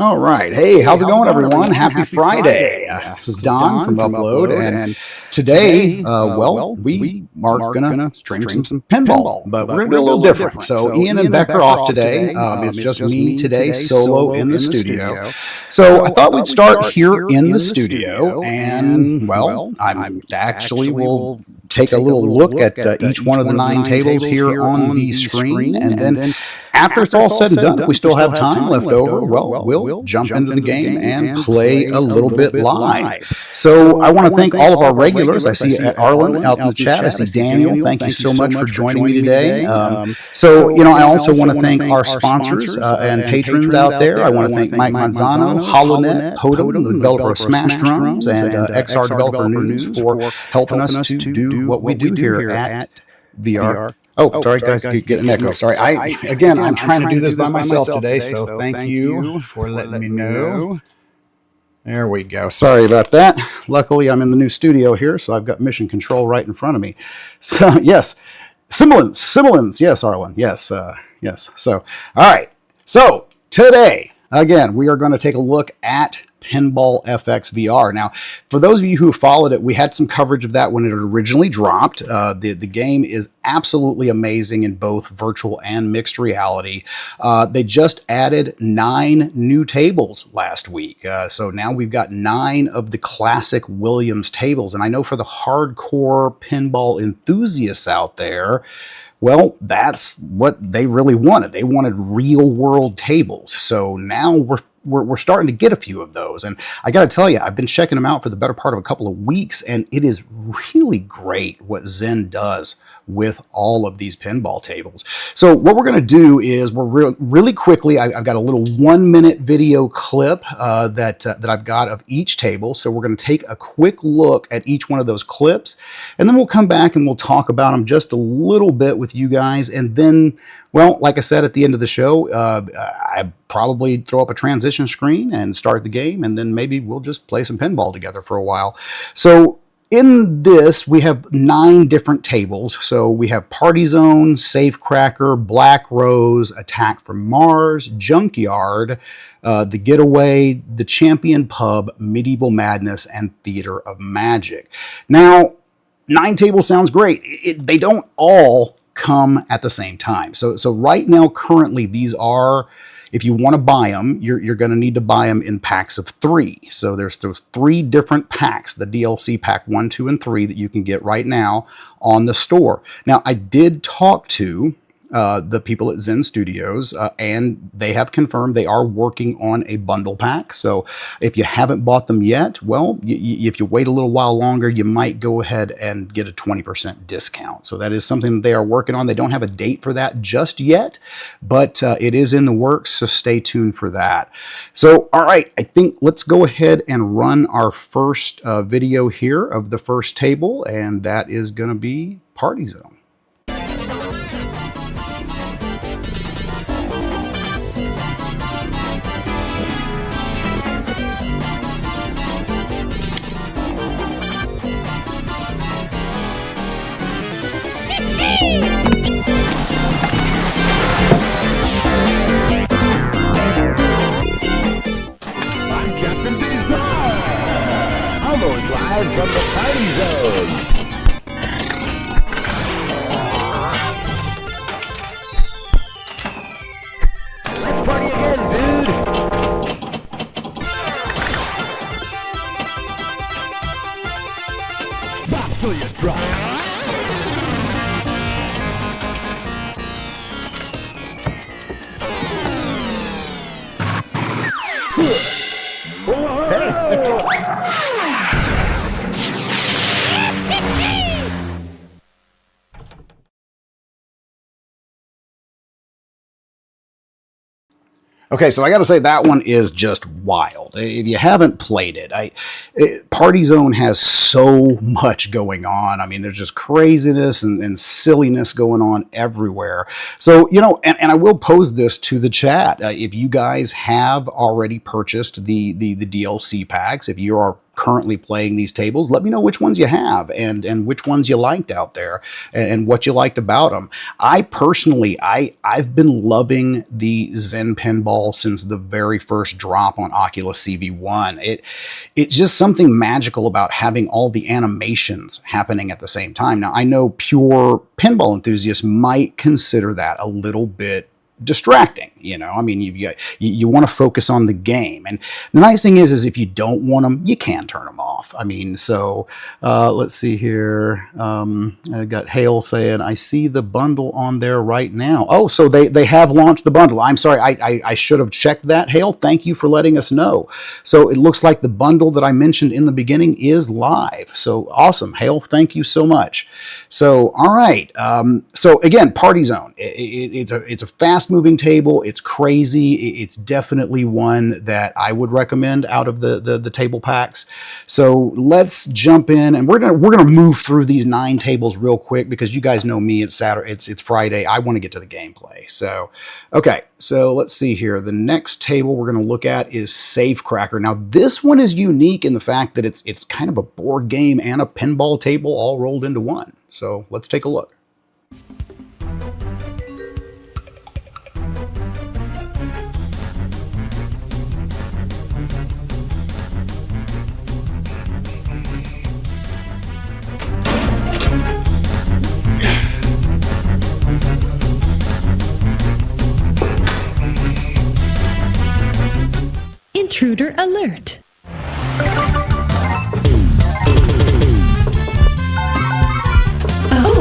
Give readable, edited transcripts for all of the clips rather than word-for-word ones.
All right. Hey, how's it going, everyone? Happy Friday. This is Don from Upload, and today, we are going to stream some pinball, but we're going to do a little different. So Ian and Beck are off today. It's just me today, solo in the studio. So I thought we'd start here in the studio, and, well, I actually will take a little look at each one of the 9 tables here on the screen, and then after it's all said and done, if we still have time left over, well, we'll jump into the game and play a little bit live. So I want to thank all of our regulars. I see Arlen out in the chat. I see Daniel. Thank you so much for joining me today. I also want to thank our sponsors and patrons out there. I want to thank Mike Manzano, HoloNet, Hodem, the developer of Smash Drums, and XR Developer News for helping us to do what we do here at VR. Oh, sorry, guys, get an echo. Sorry, I'm trying to do this by myself today, so thank you for letting me know. There we go. Sorry about that. Luckily, I'm in the new studio here, so I've got mission control right in front of me. So, yes, Simulins. Yes, Arlen. Yes. So, all right. So, today, again, we are going to take a look at Pinball FX VR. Now, for those of you who followed it, we had some coverage of that when it originally dropped. The game is absolutely amazing in both virtual and mixed reality. They just added 9 new tables last week. So now we've got 9 of the classic Williams tables. And I know for the hardcore pinball enthusiasts out there, well, that's what they really wanted. They wanted real world tables. So now we're starting to get a few of those. And I got to tell you, I've been checking them out for the better part of a couple of weeks, and it is really great what Zen does with all of these pinball tables. So what we're going to do is really quickly, I've got a little 1-minute video clip that I've got of each table. So we're going to take a quick look at each one of those clips, and then we'll come back and we'll talk about them just a little bit with you guys. And then, well, like I said, at the end of the show, I probably throw up a transition screen and start the game, and then maybe we'll just play some pinball together for a while. So in this, we have 9 different tables. So we have Party Zone, Safecracker, Black Rose, Attack from Mars, Junkyard, the Getaway, the Champion Pub, Medieval Madness, and Theater of Magic. Now, 9 tables sounds great. They don't all come at the same time. So right now, currently, these are, if you want to buy them, you're going to need to buy them in packs of 3. So there's those 3 different packs, the DLC pack 1, 2, and 3 that you can get right now on the store. Now, I did talk to the people at Zen Studios, and they have confirmed they are working on a bundle pack. So if you haven't bought them yet, well, if you wait a little while longer, you might go ahead and get a 20% discount. So that is something that they are working on. They don't have a date for that just yet, but it is in the works, so stay tuned for that. So, all right, I think let's go ahead and run our first video here of the first table, and that is going to be Party Zone. Live from the Party Zone. Let's party again, dude. Stop till you drop. Okay, so I got to say that one is just wild. If you haven't played it, Party Zone has so much going on. I mean, there's just craziness and silliness going on everywhere. So, and I will pose this to the chat. If you guys have already purchased the DLC packs, if you are currently playing these tables, let me know which ones you have and which ones you liked out there and what you liked about them. I personally, I've been loving the Zen Pinball since the very first drop on Oculus CV1. It's just something magical about having all the animations happening at the same time. Now, I know pure pinball enthusiasts might consider that a little bit distracting. I mean, you want to focus on the game, and the nice thing is if you don't want them, you can turn them off. I mean, so let's see here. I got Hale saying, I see the bundle on there right now. Oh, so they have launched the bundle. I'm sorry, I should have checked that. Hale, thank you for letting us know. So it looks like the bundle that I mentioned in the beginning is live. So awesome, Hale, thank you so much. So all right, so again, Party Zone. It's a fast-moving table. It's crazy. It's definitely one that I would recommend out of the table packs. So let's jump in, and we're gonna move through these 9 tables real quick because you guys know me. It's Saturday. It's Friday. I want to get to the gameplay. So okay. So let's see here. The next table we're going to look at is Safecracker. Now this one is unique in the fact that it's kind of a board game and a pinball table all rolled into one. So let's take a look. Intruder alert.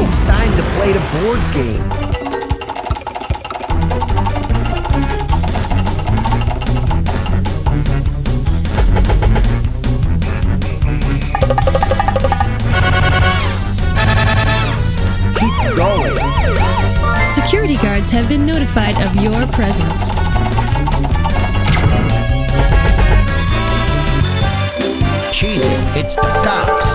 It's time to play the board game. Keep going. Security guards have been notified of your presence. Cheating, it's the cops.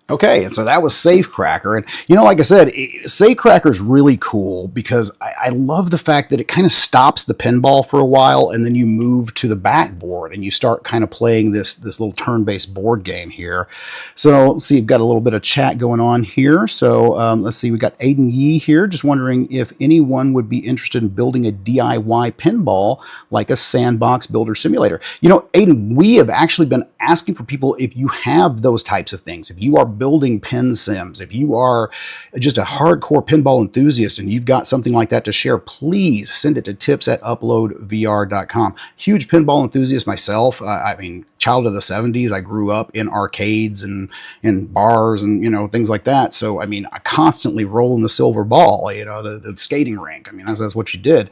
Okay, and so that was Safecracker. And, like I said, Safecracker is really cool because I love the fact that it kind of stops the pinball for a while, and then you move to the backboard, and you start kind of playing this little turn-based board game here. So let's see, you've got a little bit of chat going on here. So let's see, we got Aiden Yee here, just wondering if anyone would be interested in building a DIY pinball like a sandbox builder simulator. Aiden, we have actually been asking for people if you have those types of things, if you are building pin sims, if you are just a hardcore pinball enthusiast and you've got something like that to share, please send it to tips@uploadvr.com. Huge pinball enthusiast myself. I mean, child of the 70s. I grew up in arcades and in bars and, things like that. So, I mean, I constantly roll in the silver ball, the skating rink. I mean, that's what you did.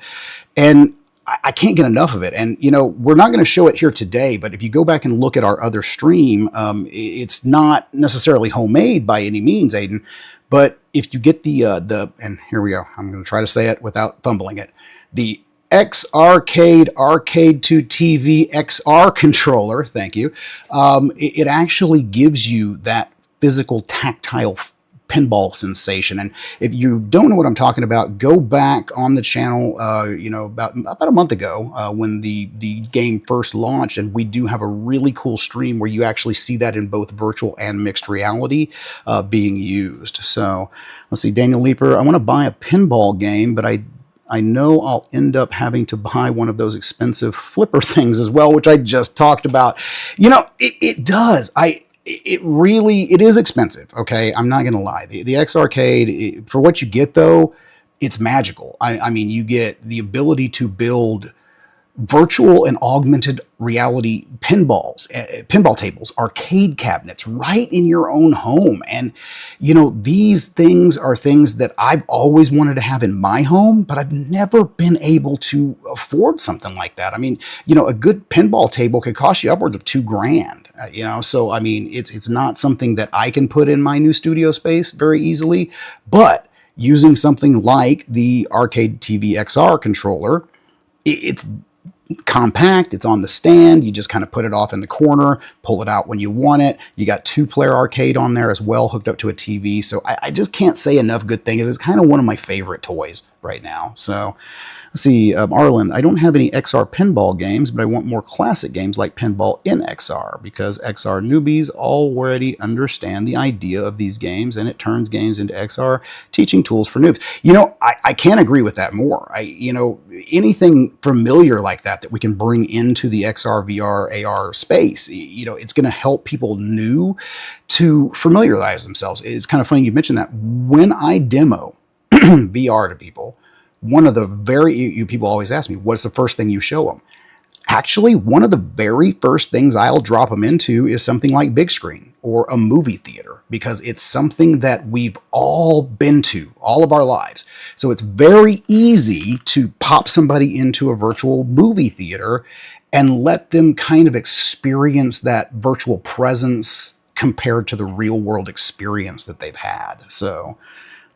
And I can't get enough of it. And, we're not going to show it here today, but if you go back and look at our other stream, it's not necessarily homemade by any means, Aiden. But if you get and here we go, I'm going to try to say it without fumbling it, the X-Arcade Arcade to TV XR controller, thank you, it actually gives you that physical tactile pinball sensation. And if you don't know what I'm talking about, go back on the channel, about a month ago when the game first launched, and we do have a really cool stream where you actually see that in both virtual and mixed reality being used. So let's see, Daniel Leeper, I want to buy a pinball game, but I know I'll end up having to buy one of those expensive flipper things as well, which I just talked about. It does. It is expensive, okay? I'm not going to lie. The X Arcade, for what you get, though, it's magical. I mean, you get the ability to build virtual and augmented reality pinball tables, arcade cabinets right in your own home. And, these things are things that I've always wanted to have in my home, but I've never been able to afford something like that. I mean, a good pinball table could cost you upwards of $2,000, so, I mean, it's not something that I can put in my new studio space very easily, but using something like the Arcade TV XR controller, it's compact, it's on the stand, you just kind of put it off in the corner, pull it out when you want it. You got 2-player arcade on there as well, hooked up to a TV. So I just can't say enough good things. It's kind of one of my favorite toys right now. So let's see, Arlen, I don't have any XR pinball games, but I want more classic games like pinball in XR because XR newbies already understand the idea of these games and it turns games into XR teaching tools for noobs. You know, I can't agree with that more. Anything familiar like that we can bring into the XR, VR, AR space, it's going to help people new to familiarize themselves. It's kind of funny you mentioned that. When I demo VR to people, one of the people always ask me, what's the first thing you show them? Actually, one of the very first things I'll drop them into is something like big screen or a movie theater, because it's something that we've all been to all of our lives. So it's very easy to pop somebody into a virtual movie theater and let them kind of experience that virtual presence compared to the real world experience that they've had. So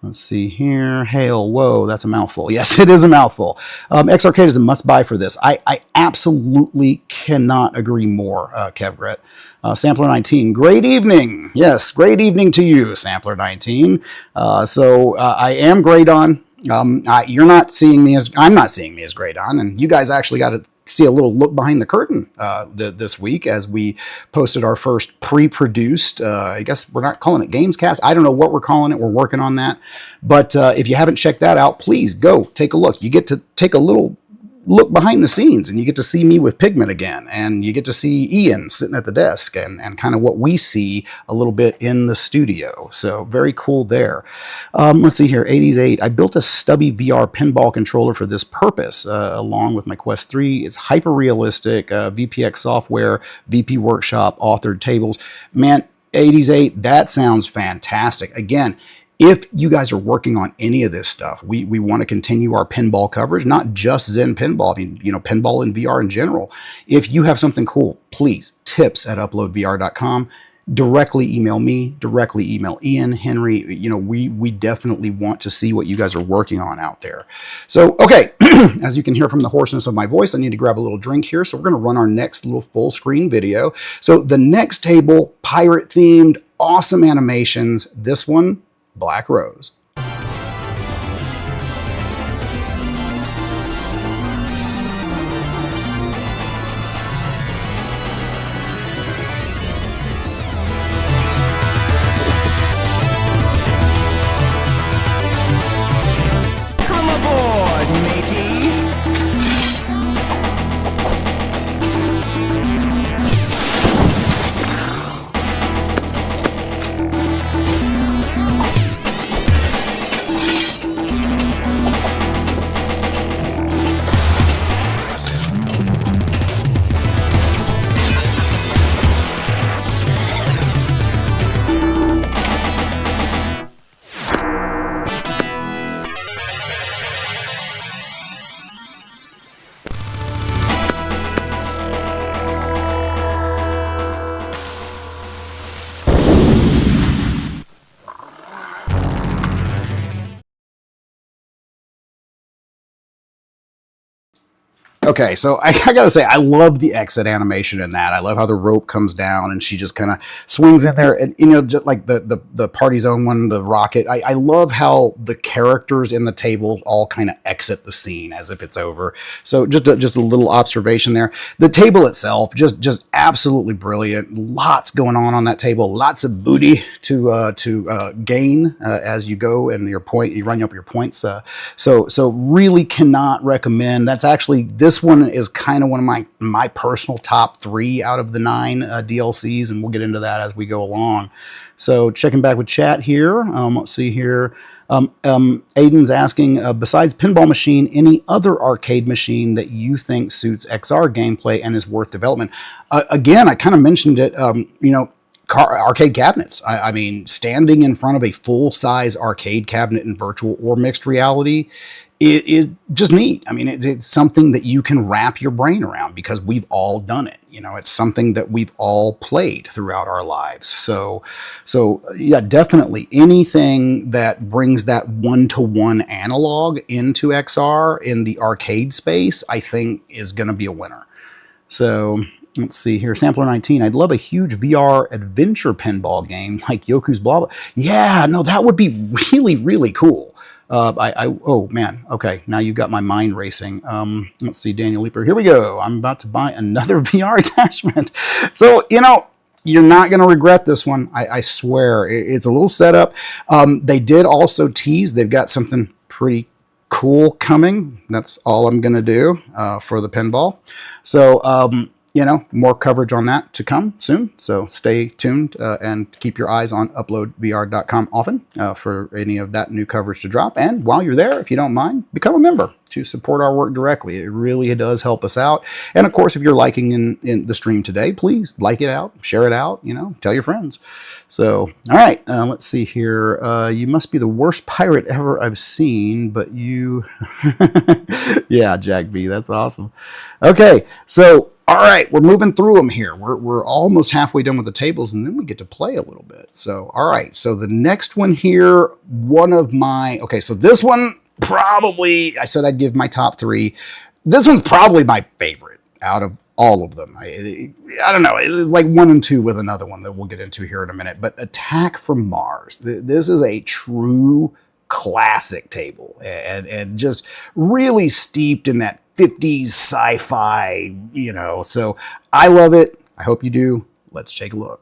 let's see here. Hail, whoa, that's a mouthful. Yes, it is a mouthful. Xarcade is a must-buy for this. I absolutely cannot agree more, Kevgret. Sampler 19, great evening. Yes, great evening to you, Sampler 19. I am great on. You're not seeing me as, I'm not seeing me as great on, and you guys actually got to see a little look behind the curtain this week as we posted our first pre-produced, I guess we're not calling it Gamescast. I don't know what we're calling it. We're working on that. But if you haven't checked that out, please go take a look. You get to take a little look behind the scenes and you get to see me with Pigment again, and you get to see Ian sitting at the desk and kind of what we see a little bit in the studio. So very cool there. Let's see here, 80s8. I built a stubby VR pinball controller for this purpose along with my Quest 3. It's hyper realistic, VPX software, VP Workshop, authored tables. Man, 80s8, that sounds fantastic. Again, if you guys are working on any of this stuff, we want to continue our pinball coverage, not just Zen Pinball, I mean, pinball and VR in general. If you have something cool, please, tips@uploadvr.com. Directly email me, directly email Ian, Henry. We definitely want to see what you guys are working on out there. So, okay, as you can hear from the hoarseness of my voice, I need to grab a little drink here. So we're going to run our next little full screen video. So the next table, pirate themed, awesome animations. This one, Black Rose. Come aboard, matey. Okay, so I gotta say, I love the exit animation in that. I love how the rope comes down and she just kind of swings in there, and just like the Party Zone one, the rocket. I love how the characters in the table all kind of exit the scene as if it's over. So just a little observation there. The table itself, just absolutely brilliant. Lots going on that table. Lots of booty to gain as you go, and you run up your points. So really cannot recommend. That's actually, this one is kind of one of my personal top 3 out of the 9 DLCs, and we'll get into that as we go along. So checking back with chat here. Let's see here. Aiden's asking, besides Pinball Machine, any other arcade machine that you think suits XR gameplay and is worth development? Again, I kind of mentioned it, arcade cabinets. I mean, standing in front of a full-size arcade cabinet in virtual or mixed reality, it is just neat. I mean, it's something that you can wrap your brain around because we've all done it. It's something that we've all played throughout our lives. So yeah, definitely anything that brings that one-to-one analog into XR in the arcade space, I think is going to be a winner. So let's see here. Sampler 19. I'd love a huge VR adventure pinball game like Yoku's Blah Blah. Yeah, no, that would be really, really cool. Oh man, okay, now you got my mind racing. Let's see, Daniel Leeper, here we go. I'm about to buy another VR attachment. So, you're not going to regret this one. I swear. It's a little setup. They did also tease they've got something pretty cool coming. That's all I'm going to do for the pinball. So, more coverage on that to come soon. So stay tuned and keep your eyes on UploadVR.com often for any of that new coverage to drop. And while you're there, if you don't mind, become a member to support our work directly. It really does help us out. And of course, if you're liking in the stream today, please like it out, share it out, tell your friends. So, all right, let's see here. You must be the worst pirate ever I've seen, but you... Yeah, Jack B, that's awesome. Okay, so... All right, we're moving through them here. We're almost halfway done with the tables, and then we get to play a little bit. So, all right, so the next one here, okay, so this one probably, I said I'd give my top 3. This one's probably my favorite out of all of them. I don't know, it's like 1 and 2 with another one that we'll get into here in a minute, but Attack from Mars. This is a true classic table and just really steeped in that 50s sci-fi, so I love it. I hope you do. Let's take a look.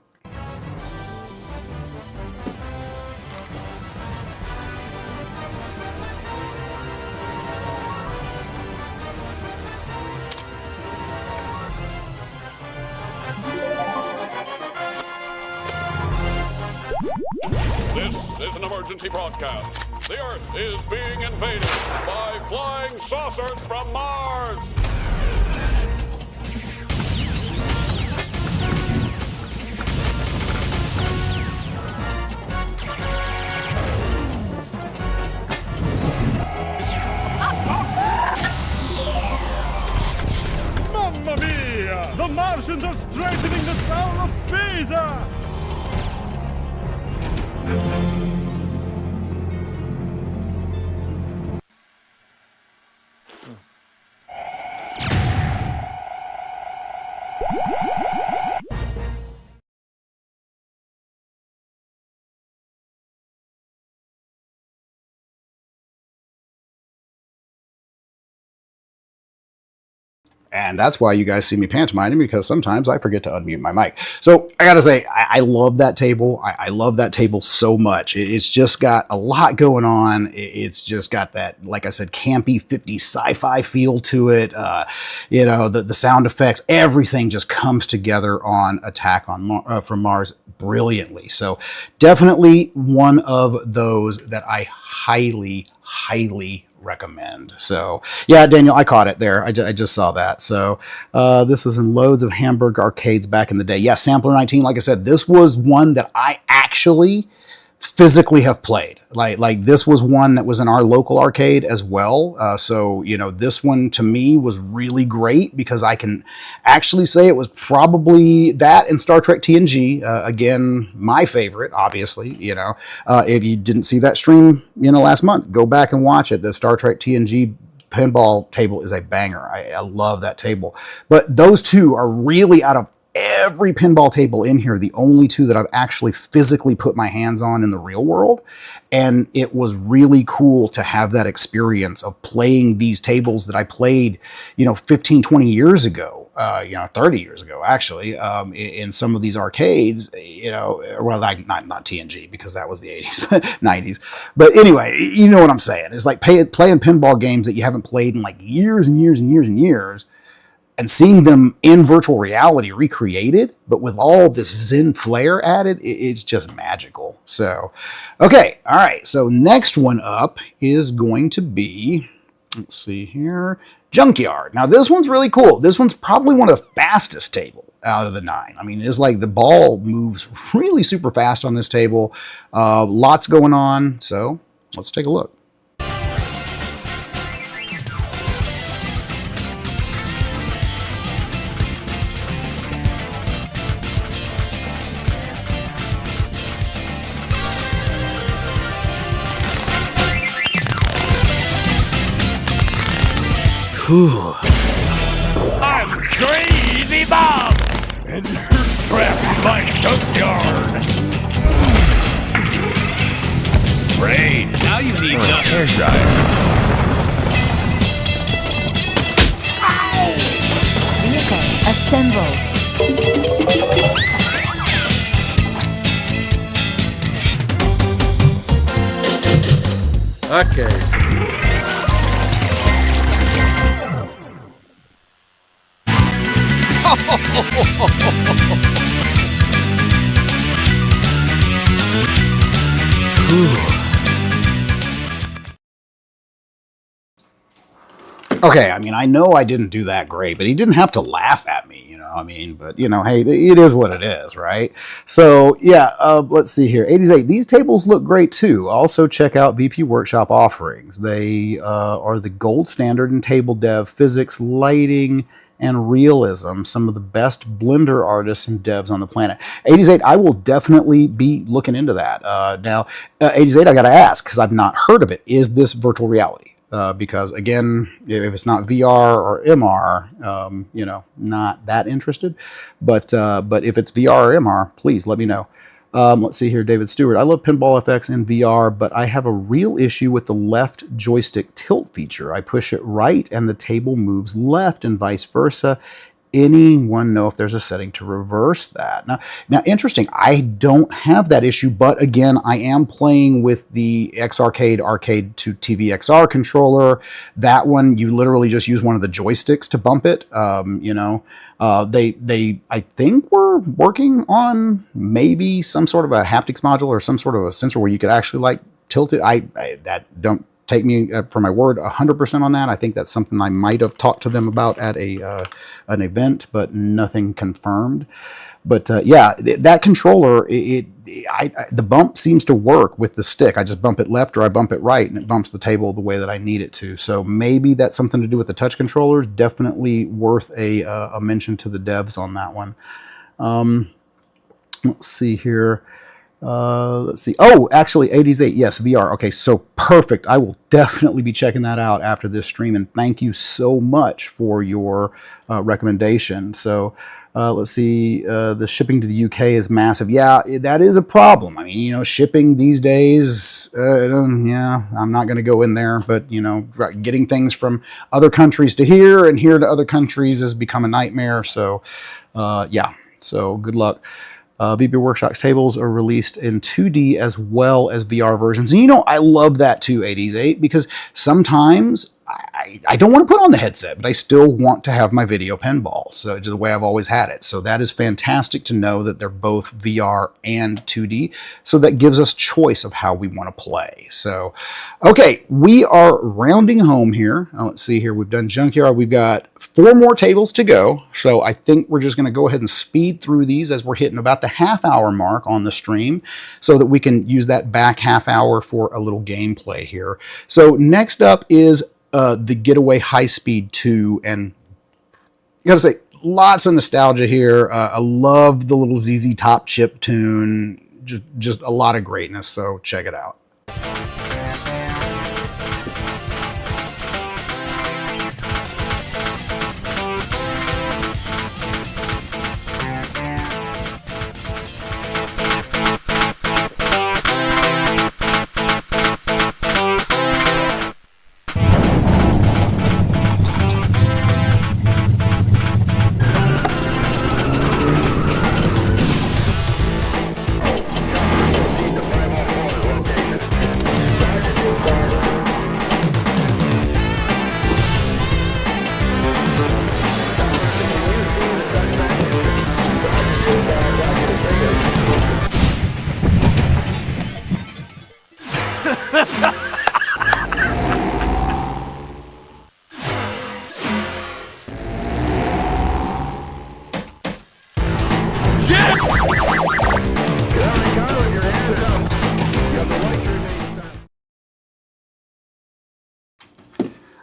This is an emergency broadcast. The Earth is being invaded by flying saucers from Mars. Mamma mia! The Martians are strengthening the Tower of Pisa! And that's why you guys see me pantomiming, because sometimes I forget to unmute my mic. So I got to say, I love that table. I love that table so much. It's just got a lot going on. It's just got that, like I said, campy 50s sci-fi feel to it. The sound effects, everything just comes together on Attack from Mars brilliantly. So definitely one of those that I highly, highly recommend. So yeah, Daniel, I caught it there. I just saw that. So this was in loads of Hamburg arcades back in the day. Yeah, Sampler 19, like I said, this was one that I actually physically have played. Like this was one that was in our local arcade as well. So this one to me was really great because I can actually say it was probably that and Star Trek TNG. Again, my favorite, obviously. If you didn't see that stream, last month, go back and watch it. The Star Trek TNG pinball table is a banger. I love that table. But those two are really, out of every pinball table in here, the only two that I've actually physically put my hands on in the real world. And it was really cool to have that experience of playing these tables that I played, 15, 20 years ago, 30 years ago, actually, in some of these arcades, well, not TNG, because that was the 80s, but 90s. But anyway, you know what I'm saying. It's like playing pinball games that you haven't played in like years and years and years and years, and seeing them in virtual reality recreated, but with all this Zen flair added, it's just magical. So, okay, all right. So next one up is going to be, let's see here, Junkyard. Now this one's really cool. This one's probably one of the fastest tables out of the 9. I mean, it's like the ball moves really super fast on this table. Lots going on. So let's take a look. I'm Crazy Bob, and you're trapped in my junkyard. Great. Now you need a hair dryer. Vehicle assembled. Okay. Okay, I mean, I know I didn't do that great, but he didn't have to laugh at me, you know, I mean, but, you know, hey, it is what it is, right? So, yeah, let's see here. 88, these tables look great, too. Also, check out VP Workshop offerings. They are the gold standard in table dev, physics, lighting, and realism, some of the best Blender artists and devs on the planet. 88, I will definitely be looking into that. Now, 88, I got to ask, because I've not heard of it. Is this virtual reality? Because again, if it's not VR or MR, you know, not that interested. But if it's VR or MR, please let me know. Let's see here, David Stewart. I love Pinball FX in VR, but I have a real issue with the left joystick tilt feature. I push it right and the table moves left and vice versa. Anyone know if there's a setting to reverse that? Now, interesting. I don't have that issue, but again, I am playing with the X-Arcade Arcade to TV XR controller. That one, you literally just use one of the joysticks to bump it. You know, they I think were working on maybe some sort of a haptics module or some sort of a sensor where you could actually like tilt it. That don't take me for my word 100% on that. I think that's something I might have talked to them about at an event, but nothing confirmed. But yeah, that controller, the bump seems to work with the stick. I just bump it left or I bump it right, and it bumps the table the way that I need it to. So maybe that's something to do with the touch controllers. Definitely worth a mention to the devs on that one. Let's see here. Let's see. Oh, actually, 88. Yes, VR. Okay, so perfect. I will definitely be checking that out after this stream. And thank you so much for your recommendation. So let's see. The shipping to the UK is massive. Yeah, that is a problem. I mean, you know, shipping these days, yeah, I'm not going to go in there. But, you know, getting things from other countries to here and here to other countries has become a nightmare. So, yeah, so good luck. VP Workshop's tables are released in 2D as well as VR versions. And you know, I love that too, 88, because sometimes I don't want to put on the headset, but I still want to have my video pinball. So just the way I've always had it. So that is fantastic to know that they're both VR and 2D. So that gives us choice of how we want to play. So, okay, we are rounding home here. Let's see here. We've done Junkyard. We've got 4 more tables to go. So I think we're just going to go ahead and speed through these as we're hitting about the half-hour mark on the stream so that we can use that back half hour for a little gameplay here. So next up is the Getaway High Speed 2, and you gotta say, lots of nostalgia here. I love the little ZZ Top chip tune, just a lot of greatness, so check it out.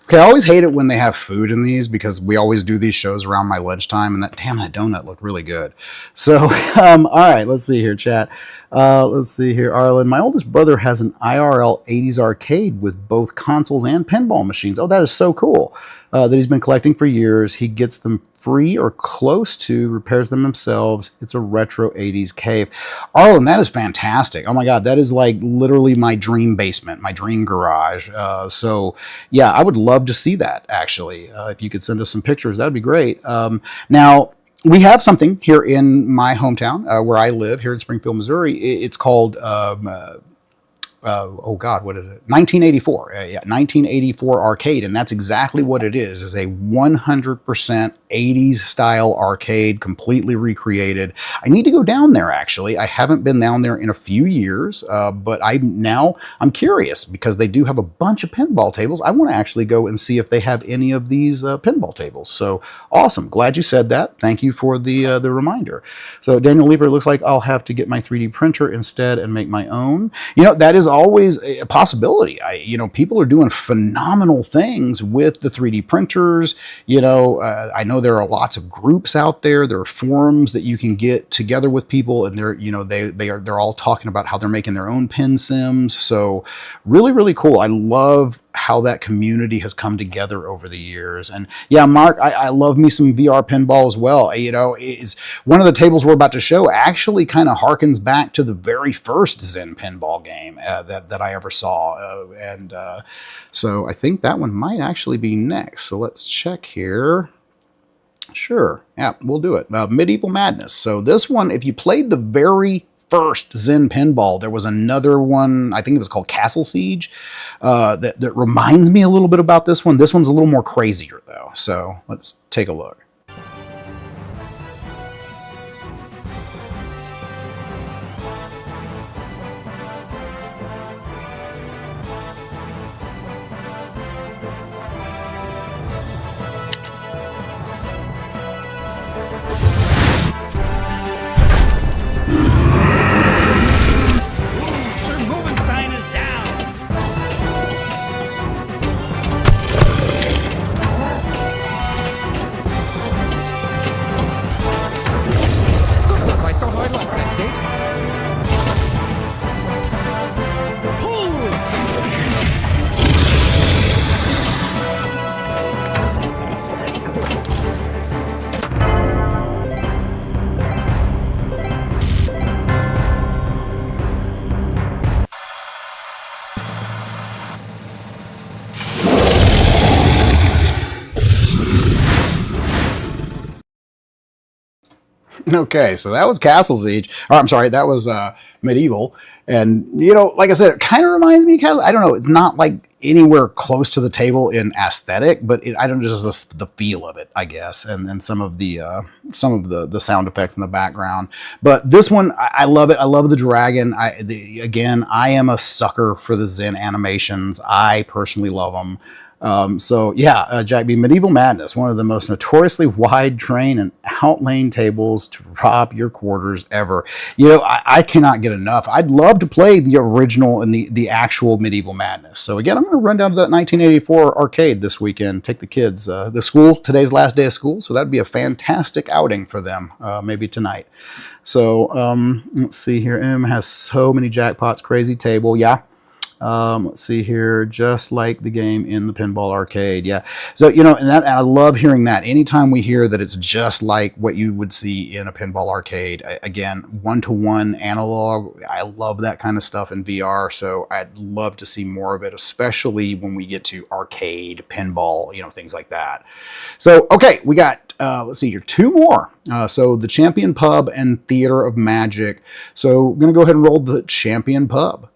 Okay, I always hate it when they have food in these because we always do these shows around my lunchtime, and that donut looked really good. So, all right, let's see here, chat. Let's see here, Arlen. My oldest brother has an IRL 80s arcade with both consoles and pinball machines. Oh, that is so cool. That he's been collecting for years. He gets them free or close to, repairs them themselves. It's a retro 80s cave. Arlen, that is fantastic. Oh my God, that is like literally my dream basement, my dream garage. So yeah, I would love to see that actually. If you could send us some pictures, that'd be great. Now, we have something here in my hometown where I live here in Springfield, Missouri. It's called oh God, what is it? 1984. Yeah, 1984 arcade, and that's exactly what it is. It's a 100% 80s style arcade, completely recreated. I need to go down there actually. I haven't been down there in a few years, but I'm curious because they do have a bunch of pinball tables. I want to actually go and see if they have any of these pinball tables. So awesome! Glad you said that. Thank you for the reminder. So Daniel Lieber, looks like I'll have to get my 3D printer instead and make my own. You know, that is always a possibility. People are doing phenomenal things with the 3D printers. I know there are lots of groups out there. There are forums that you can get together with people, and they're all talking about how they're making their own pin sims. So really, really cool. I love how that community has come together over the years. And yeah, Mark, I love me some VR pinball as well. It's one of the tables we're about to show actually kind of harkens back to the very first Zen pinball game that I ever saw. So I think that one might actually be next. So let's check here. Sure. Yeah, we'll do it. Medieval Madness. So this one, if you played the very first Zen pinball, there was another one, I think it was called Castle Siege, that reminds me a little bit about this one. This one's a little more crazier though. So let's take a look. Okay, so that was Castle Siege. Or I'm sorry, that was Medieval. And, like I said, it kind of reminds me of Castle. I don't know, it's not like anywhere close to the table in aesthetic, but I don't know, just the feel of it, I guess, and some of the sound effects in the background. But this one, I love it. I love the dragon. Again, I am a sucker for the Zen animations. I personally love them. So yeah, Jack B, Medieval Madness, one of the most notoriously wide train and outlane tables to rob your quarters ever. I cannot get enough. I'd love to play the original and the actual Medieval Madness. So again, I'm going to run down to that 1984 arcade this weekend, take the kids, today's last day of school. So that'd be a fantastic outing for them, maybe tonight. So, let's see here. M has so many jackpots, crazy table. Yeah. Let's see here, just like the game in the pinball arcade. Yeah. So, and I love hearing that. Anytime we hear that it's just like what you would see in a pinball arcade, again, one-to-one analog. I love that kind of stuff in VR. So I'd love to see more of it, especially when we get to arcade, pinball, things like that. So, okay, we got, let's see here, two more. So the Champion Pub and Theater of Magic. So I'm going to go ahead and roll the Champion Pub.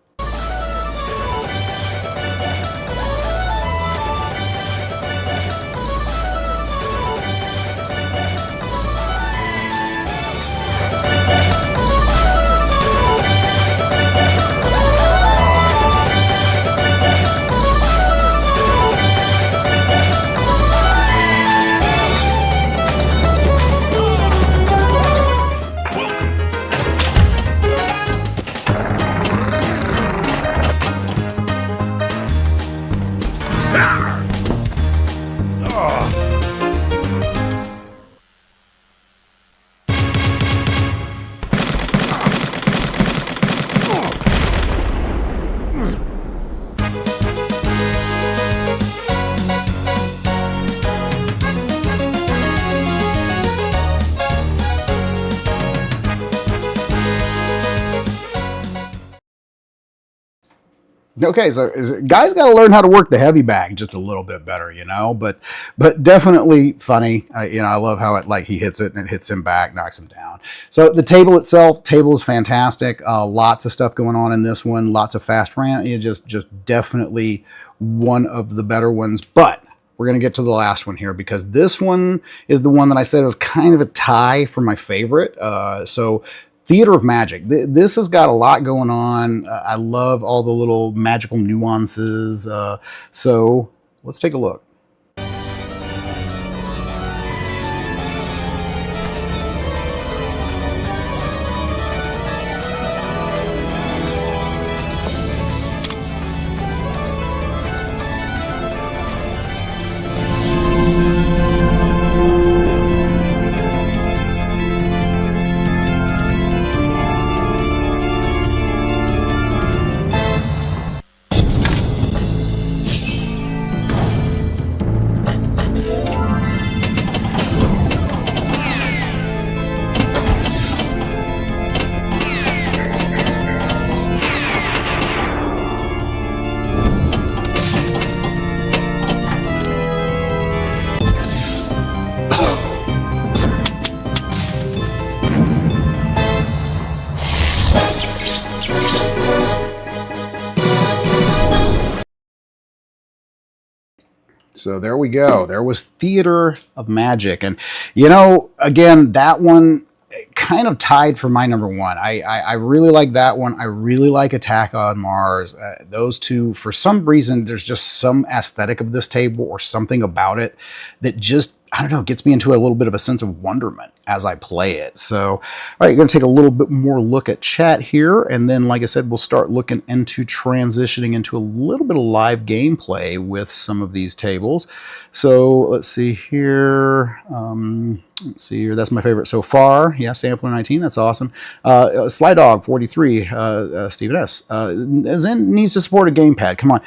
Okay, so guys got to learn how to work the heavy bag just a little bit better, you know. But definitely funny. I love how it he hits it and it hits him back, knocks him down. So the table is fantastic. Lots of stuff going on in this one. Lots of fast ramp. Just definitely one of the better ones. But we're gonna get to the last one here because this one is the one that I said was kind of a tie for my favorite. So Theater of Magic. This has got a lot going on. I love all the little magical nuances. So let's take a look. So there we go. There was Theater of Magic. And, again, that one kind of tied for my number one. I really like that one. I really like Attack on Mars. Those two, for some reason, there's just some aesthetic of this table or something about it that just, I don't know, gets me into a little bit of a sense of wonderment as I play it. So, all right, you're going to take a little bit more look at chat here. And then, like I said, we'll start looking into transitioning into a little bit of live gameplay with some of these tables. So let's see here. Let's see here. That's my favorite so far. Yeah, Sampler 19. That's awesome. Sly Dog 43. Stephen S. Zen needs to support a gamepad. Come on.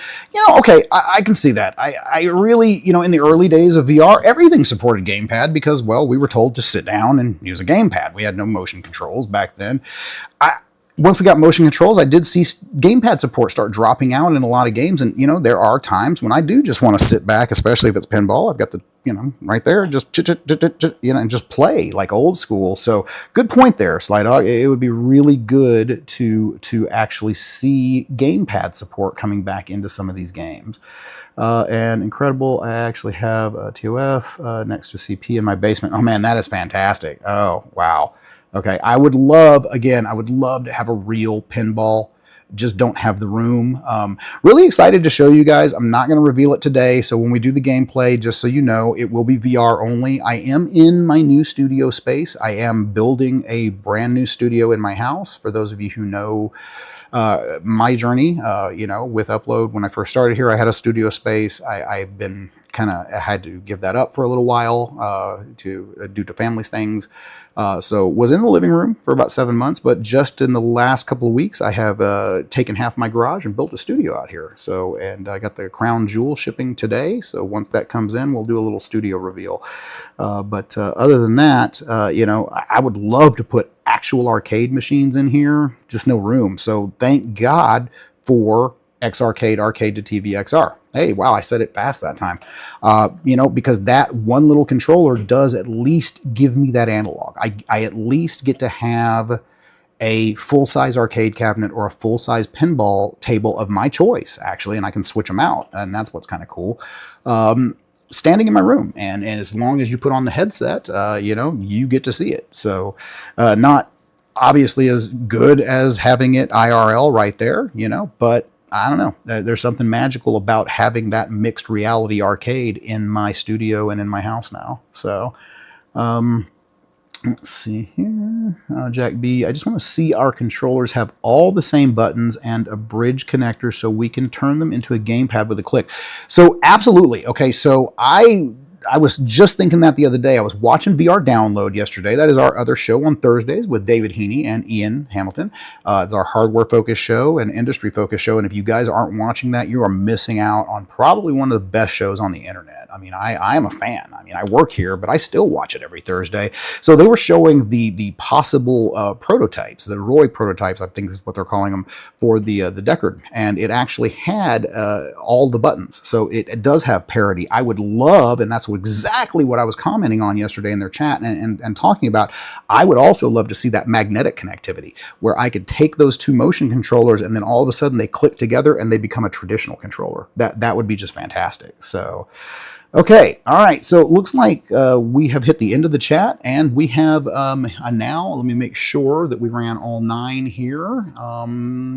Okay, I can see that. I really, in the early days of VR, everything supported gamepad because, well, we were told to sit down and use a gamepad. We had no motion controls back then. Once we got motion controls, I did see gamepad support start dropping out in a lot of games. And, there are times when I do just want to sit back, especially if it's pinball. I've got the, right there, just, and just play like old school. So good point there, Sly Dog. It would be really good to actually see gamepad support coming back into some of these games. And incredible, I actually have a TOF next to CP in my basement. Oh, man, that is fantastic. Oh, wow. Okay, I would love to have a real pinball. Just don't have the room. Really excited to show you guys. I'm not going to reveal it today. So when we do the gameplay, just so you know, it will be VR only. I am in my new studio space. I am building a brand new studio in my house. For those of you who know my journey, with Upload, when I first started here, I had a studio space. I've been had to give that up for a little while due to family's things. So was in the living room for about 7 months, but just in the last couple of weeks, I have taken half my garage and built a studio out here. So, and I got the crown jewel shipping today. So once that comes in, we'll do a little studio reveal. But other than that, I would love to put actual arcade machines in here, just no room. So thank God for X-Arcade, Arcade to TV XR. Hey, wow, I said it fast that time. Because that one little controller does at least give me that analog. I at least get to have a full-size arcade cabinet or a full-size pinball table of my choice, actually, and I can switch them out, and that's what's kind of cool. Standing in my room, and as long as you put on the headset, you get to see it. So not obviously as good as having it IRL right there, but I don't know. There's something magical about having that mixed reality arcade in my studio and in my house now. So, let's see here. Jack B, I just want to see our controllers have all the same buttons and a bridge connector so we can turn them into a gamepad with a click. So, absolutely. Okay, so I was just thinking that the other day. I was watching VR Download yesterday. That is our other show on Thursdays with David Heaney and Ian Hamilton. It's our hardware-focused show and industry-focused show. And if you guys aren't watching that, you are missing out on probably one of the best shows on the internet. I mean, I am a fan. I mean, I work here, but I still watch it every Thursday. So they were showing the possible prototypes, the Roy prototypes, I think is what they're calling them, for the Deckard. And it actually had all the buttons. So it does have parity. I would love, and that's exactly what I was commenting on yesterday in their chat and talking about, I would also love to see that magnetic connectivity where I could take those two motion controllers and then all of a sudden they click together and they become a traditional controller. That would be just fantastic. So, okay, all right. So it looks like we have hit the end of the chat, and we have now. Let me make sure that we ran all 9 here.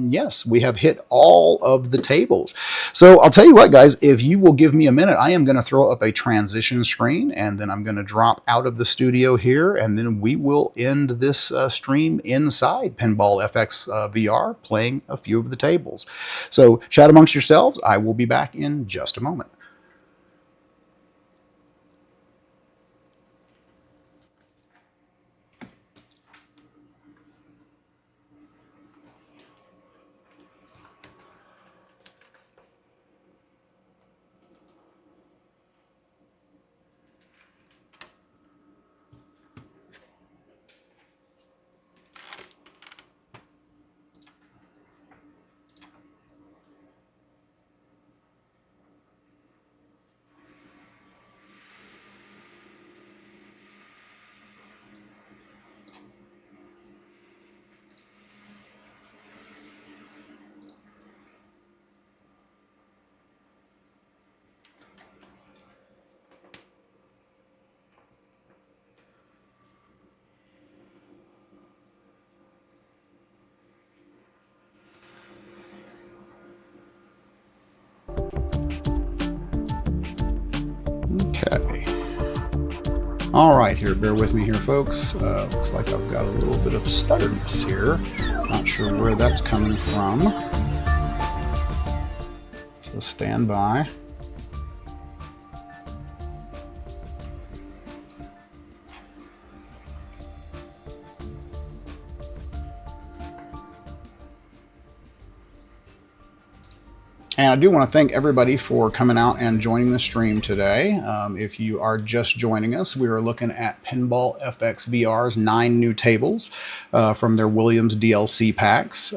Yes, we have hit all of the tables. So I'll tell you what, guys. If you will give me a minute, I am going to throw up a transition screen, and then I'm going to drop out of the studio here, and then we will end this stream inside Pinball FX VR, playing a few of the tables. So chat amongst yourselves. I will be back in just a moment. Okay. All right, here, bear with me here, folks. Looks like I've got a little bit of stutterness here. Not sure where that's coming from. So stand by. And I do want to thank everybody for coming out and joining the stream today. If you are just joining us, we are looking at Pinball FX VR's 9 new tables from their Williams DLC packs.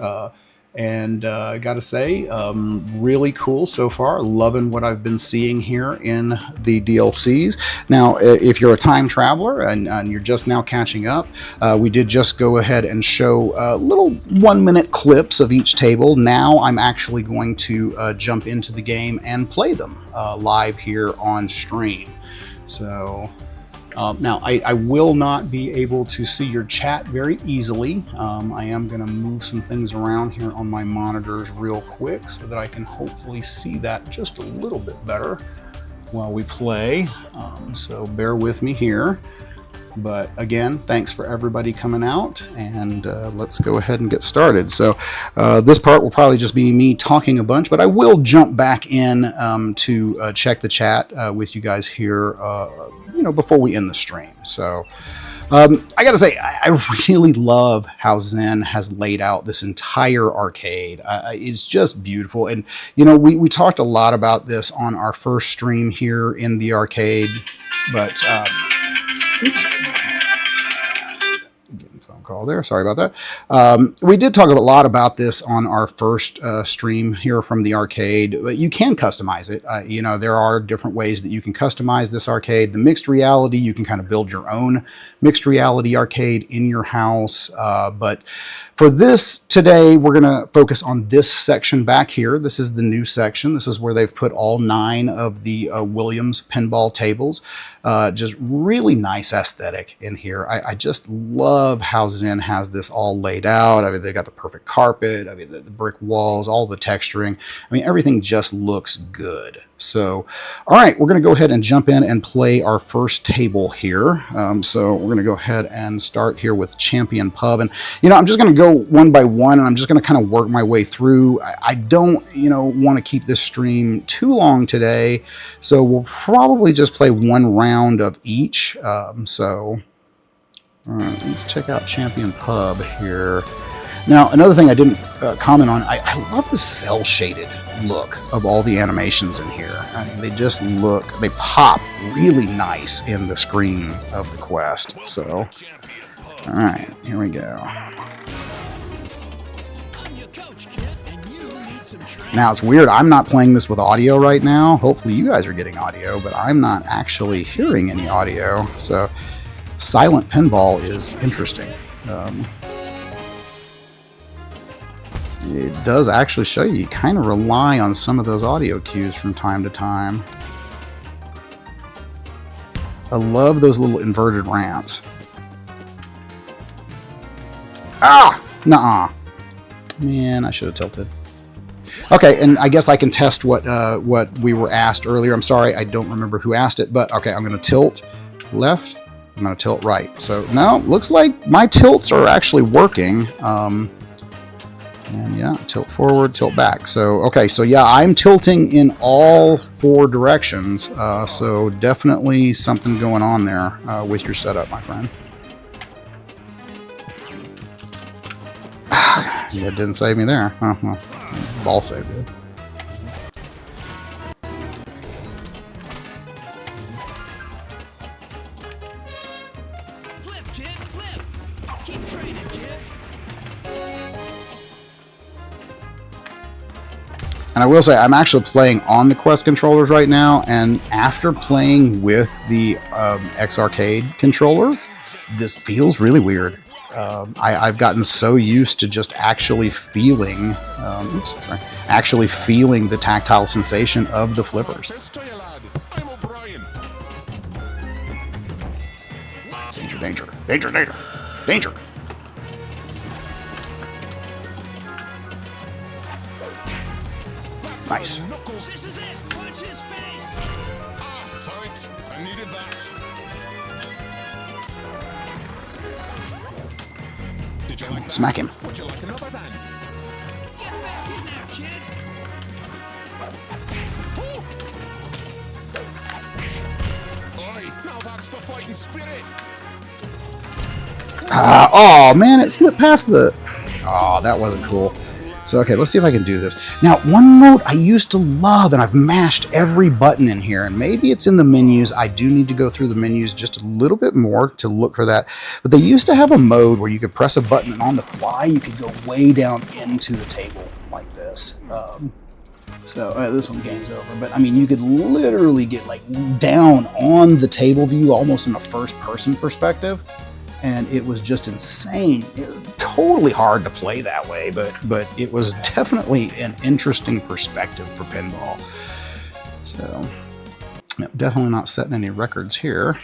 And I gotta say, really cool so far. Loving what I've been seeing here in the DLCs. Now, if you're a time traveler and you're just now catching up, we did just go ahead and show little 1-minute clips of each table. Now I'm actually going to jump into the game and play them live here on stream. So now I will not be able to see your chat very easily. I am going to move some things around here on my monitors real quick so that I can hopefully see that just a little bit better while we play. So bear with me here. But again, thanks for everybody coming out, and let's go ahead and get started. So this part will probably just be me talking a bunch, but I will jump back in to check the chat with you guys here, before we end the stream. So I gotta say, I really love how Zen has laid out this entire arcade. It's just beautiful. And, we talked a lot about this on our first stream here in the arcade, but oops. Call there. Sorry about that. We did talk a lot about this on our first stream here from the arcade, but you can customize it. There are different ways that you can customize this arcade. The mixed reality, you can kind of build your own mixed reality arcade in your house. But for this today, we're going to focus on this section back here. This is the new section. This is where they've put all 9 of the Williams pinball tables. Just really nice aesthetic in here. I just love how Zen has this all laid out. I mean, they got the perfect carpet. I mean, the brick walls, all the texturing. I mean, everything just looks good. So, all right, we're going to go ahead and jump in and play our first table here. So we're going to go ahead and start here with Champion Pub. And, I'm just going to go one by one, and I'm just going to kind of work my way through. I don't, want to keep this stream too long today. So we'll probably just play one round of each. All right, let's check out Champion Pub here. Now, another thing I didn't comment on, I love the cel-shaded look of all the animations in here. I mean, they just look, they pop really nice in the screen of the Quest. So, all right, here we go. Now, it's weird, I'm not playing this with audio right now. Hopefully you guys are getting audio, but I'm not actually hearing any audio. So, silent pinball is interesting. It does actually show you kind of rely on some of those audio cues from time to time. I love those little inverted ramps. Ah! Nuh-uh. Man, I should have tilted. Okay, and I guess I can test what we were asked earlier. I'm sorry, I don't remember who asked it, but okay, I'm going to tilt left. I'm going to tilt right. So, no, looks like my tilts are actually working. And yeah, tilt forward, tilt back. So, okay, so yeah, I'm tilting in all 4 directions. So definitely something going on there with your setup, my friend. That didn't save me there. Oh, well, ball save did. Flip, kid, flip. Keep training, kid. And I will say, I'm actually playing on the Quest controllers right now, and after playing with the X-Arcade controller, this feels really weird. I've gotten so used to just actually feeling, actually feeling the tactile sensation of the flippers. Danger, danger, danger, danger, danger. Nice. Come on, smack him. Oh man, it slipped past the... Oh, that wasn't cool. So, okay, let's see if I can do this. Now, one mode I used to love, and I've mashed every button in here, and maybe it's in the menus. I do need to go through the menus just a little bit more to look for that. But they used to have a mode where you could press a button, and on the fly, you could go way down into the table like this. This one game's over. But, I mean, you could literally get, like, down on the table view, almost in a first-person perspective. And it was just insane. It was totally hard to play that way, but it was definitely an interesting perspective for pinball. So, definitely not setting any records here.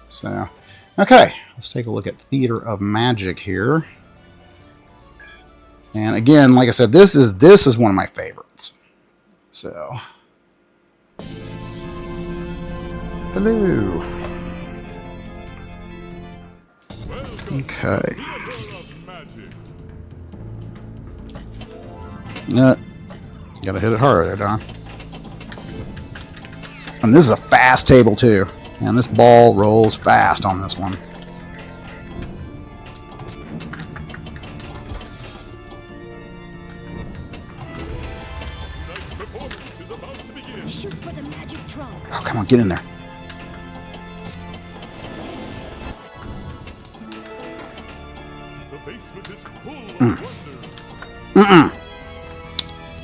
So, okay, let's take a look at Theater of Magic here. And again, like I said, this is one of my favorites. So, hello. Okay. Gotta hit it harder there, Don. And this is a fast table too. And this ball rolls fast on this one. Shoot for the magic trunk. Oh, come on, get in there.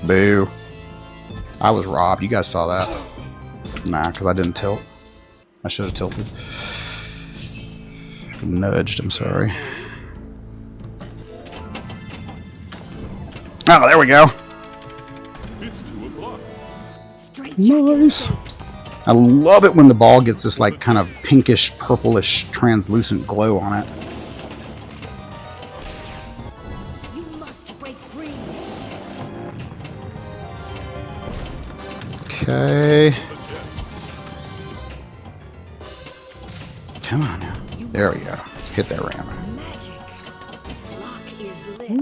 Boo. I was robbed. You guys saw that. Nah, because I didn't tilt. I should have tilted. Nudged, I'm sorry. Oh, there we go. Nice. I love it when the ball gets this like kind of pinkish, purplish, translucent glow on it. Okay. Come on now. There we go. Hit that ram.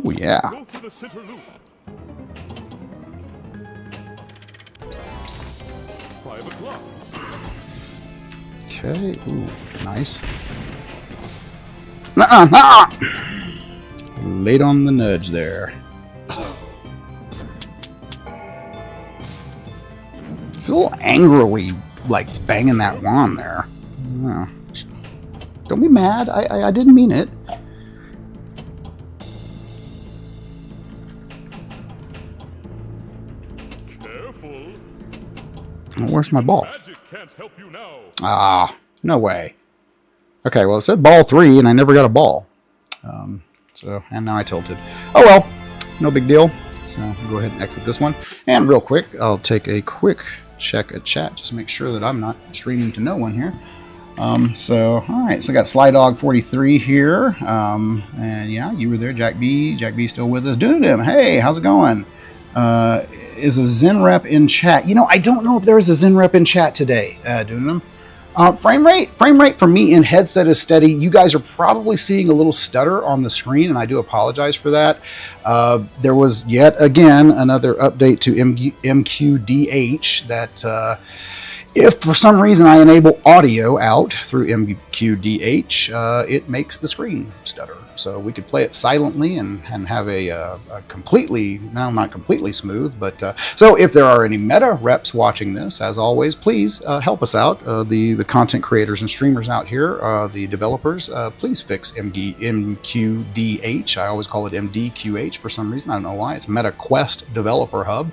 Oh yeah. Okay. Ooh, nice. Nuh-uh, nuh-uh. late on the nudge there. He's a little angrily, like, banging that wand there. Oh. Don't be mad. I didn't mean it. Careful. Where's my ball? Magic can't help you now. Ah, no way. Okay, well, it said ball 3, and I never got a ball. And now I tilted. Oh, well. No big deal. So, I'll go ahead and exit this one. And real quick, I'll take a quick check at chat. Just make sure that I'm not streaming to no one here. Alright, so I got SlyDog43 here. And yeah, you were there, Jack B. Jack B still with us. Dunadim, hey, how's it going? Is a Zen rep in chat? You know, I don't know if there is a Zen rep in chat today, Dunadim. Frame rate for me in headset is steady. You guys are probably seeing a little stutter on the screen, and I do apologize for that. There was yet again another update to MQDH that if for some reason I enable audio out through MQDH, it makes the screen stutter. So we could play it silently and have a completely, no, not completely smooth, but so if there are any meta reps watching this, as always, please help us out. The content creators and streamers out here, the developers, please fix MQDH. I always call it MDQH for some reason. I don't know why. It's Meta Quest Developer Hub.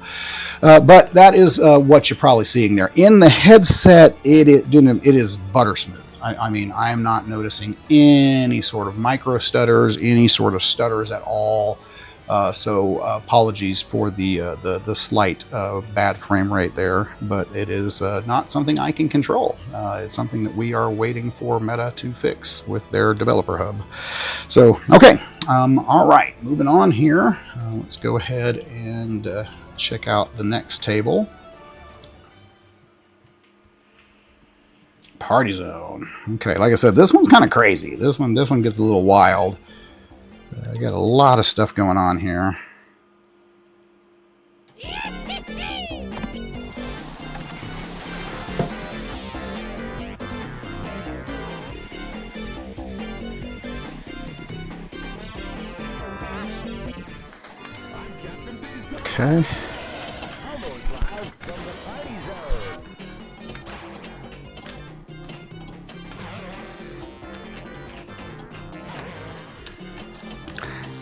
But that is what you're probably seeing there. In the headset, it is butter smooth. I mean, I am not noticing any sort of micro stutters, any sort of stutters at all. So apologies for the slight bad frame rate there, but it is not something I can control. It's something that we are waiting for Meta to fix with their developer hub. So, okay. All right, moving on here. Let's go ahead and check out the next table. Party zone. Okay, like I said, this one's kind of crazy. This one gets a little wild. I got a lot of stuff going on here. Okay.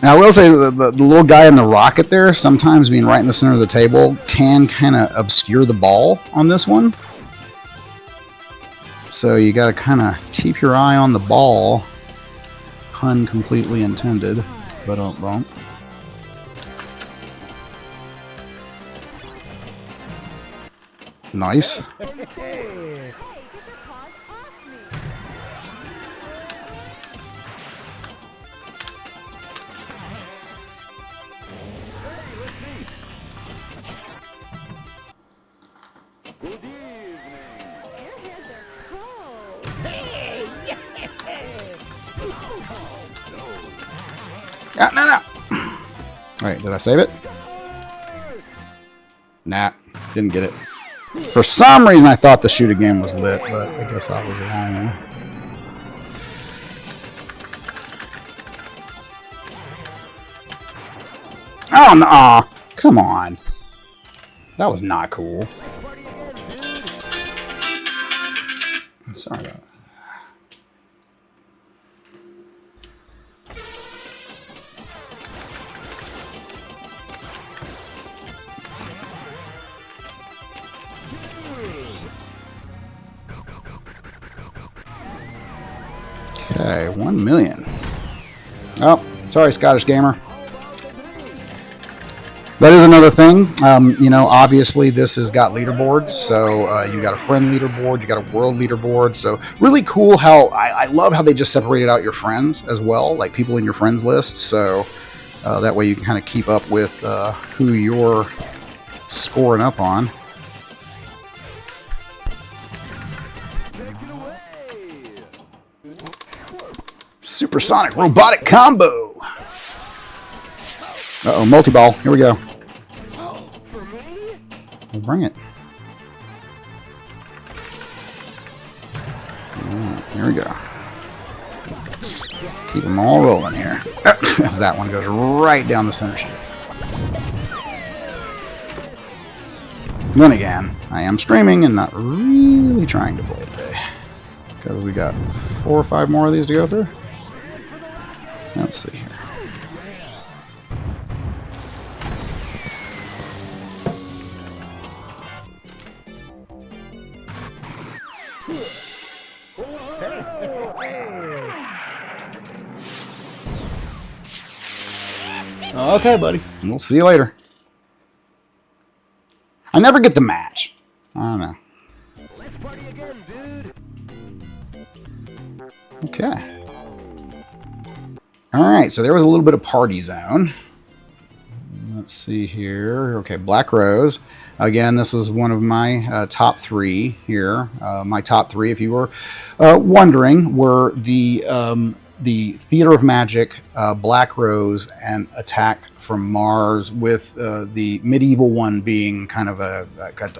Now, I will say the little guy in the rocket there, sometimes being right in the center of the table, can kind of obscure the ball on this one. So you got to kind of keep your eye on the ball. Pun completely intended, but don't. Nice. No. Wait, did I save it? Nah, didn't get it. For some reason, I thought the shoot again was lit, but I guess I was wrong. Oh, no. Come on. That was not cool. Sorry about that. Okay, 1 million. Oh, sorry, Scottish Gamer. That is another thing. You know, obviously this has got leaderboards. So you got a friend leaderboard, you got a world leaderboard. So really cool how I love how they just separated out your friends as well, like people in your friends list. So that way you can kind of keep up with who you're scoring up on. Supersonic robotic combo. Uh-oh, multi-ball. Here we go. We'll bring it. Here we go. Let's keep them all rolling here. As that one goes right down the center chute. Then again, I am streaming and not really trying to play today. Because we got 4 or 5 more of these to go through. Let's see here. Okay, buddy. We'll see you later. I never get the match. I don't know. Okay. Alright, so there was a little bit of party zone. Let's see here. Okay, Black Rose. Again, this was one of my top 3 here. My top 3, if you were wondering, were the Theater of Magic, Black Rose, and Attack from Mars, with the medieval one being kind of a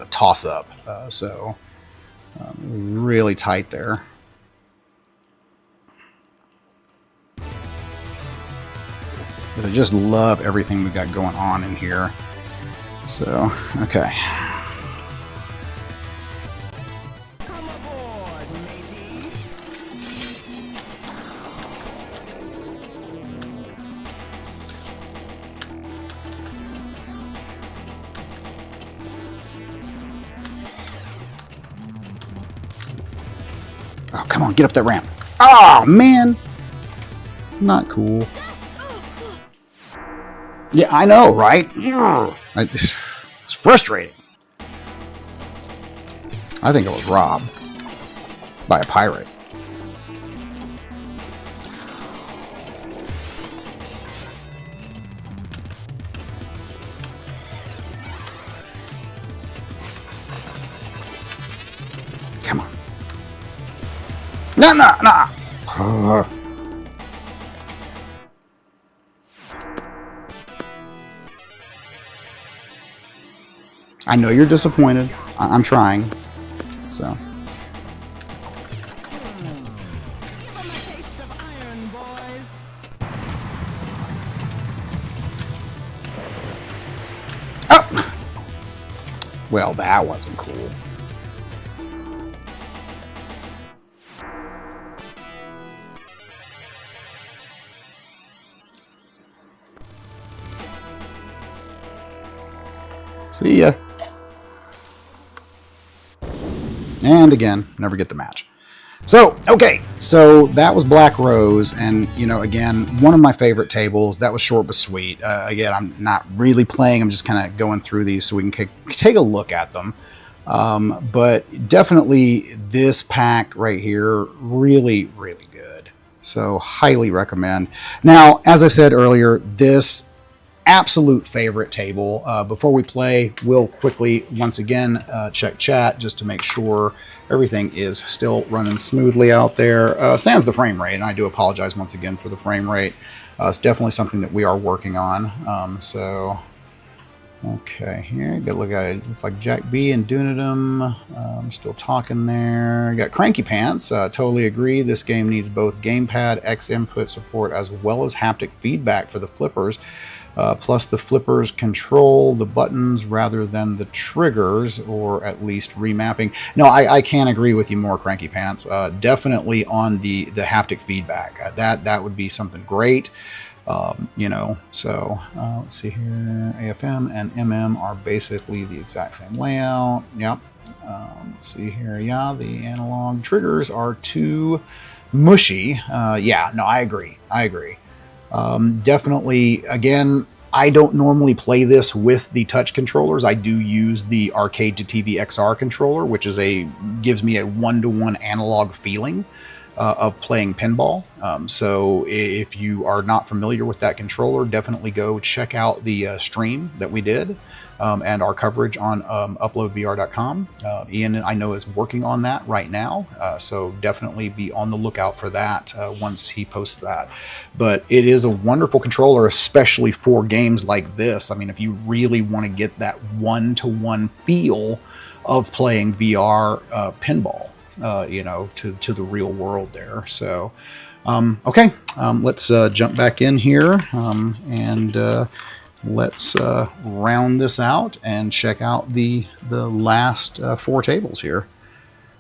toss-up. So really tight there. But I just love everything we got going on in here. So, okay. Oh, come on, get up that ramp. Oh, man. Not cool. Yeah, I know, right? It's frustrating. I think I was robbed by a pirate. Come on. No. I know you're disappointed. I'm trying. So. Oh! Well, that wasn't cool. See ya. And again, never get the match. So, okay, so that was Black Rose, and, you know, again, one of my favorite tables. That was short but sweet. Again, I'm not really playing. I'm just kind of going through these so we can take a look at them. But definitely this pack right here, really, really good. So, highly recommend. Now, as I said earlier, this absolute favorite table. Before we play, we'll quickly once again check chat just to make sure everything is still running smoothly out there. Sans the frame rate, and I do apologize once again for the frame rate. It's definitely something that we are working on. So, okay, here, good look at it. Looks like Jack B and Dunedum. I'm still talking there. Got Cranky Pants. Totally agree. This game needs both gamepad, X input support, as well as haptic feedback for the flippers. Plus the flippers control the buttons rather than the triggers, or at least remapping. No, I can't agree with you more, Cranky Pants. Definitely on the haptic feedback. That would be something great. You know, so let's see here. AFM and MM are basically the exact same layout. Yep. Let's see here. Yeah, the analog triggers are too mushy. Yeah, no, I agree. Definitely, again, I don't normally play this with the touch controllers. I do use the Arcade to TV XR controller, which is gives me a one-to-one analog feeling of playing pinball. So if you are not familiar with that controller, definitely go check out the stream that we did and our coverage on UploadVR.com. Ian, I know, is working on that right now, so definitely be on the lookout for that once he posts that. But it is a wonderful controller, especially for games like this. I mean, if you really want to get that one-to-one feel of playing VR pinball, you know, to the real world there. So Okay, let's jump back in here and let's round this out and check out the last 4 tables here.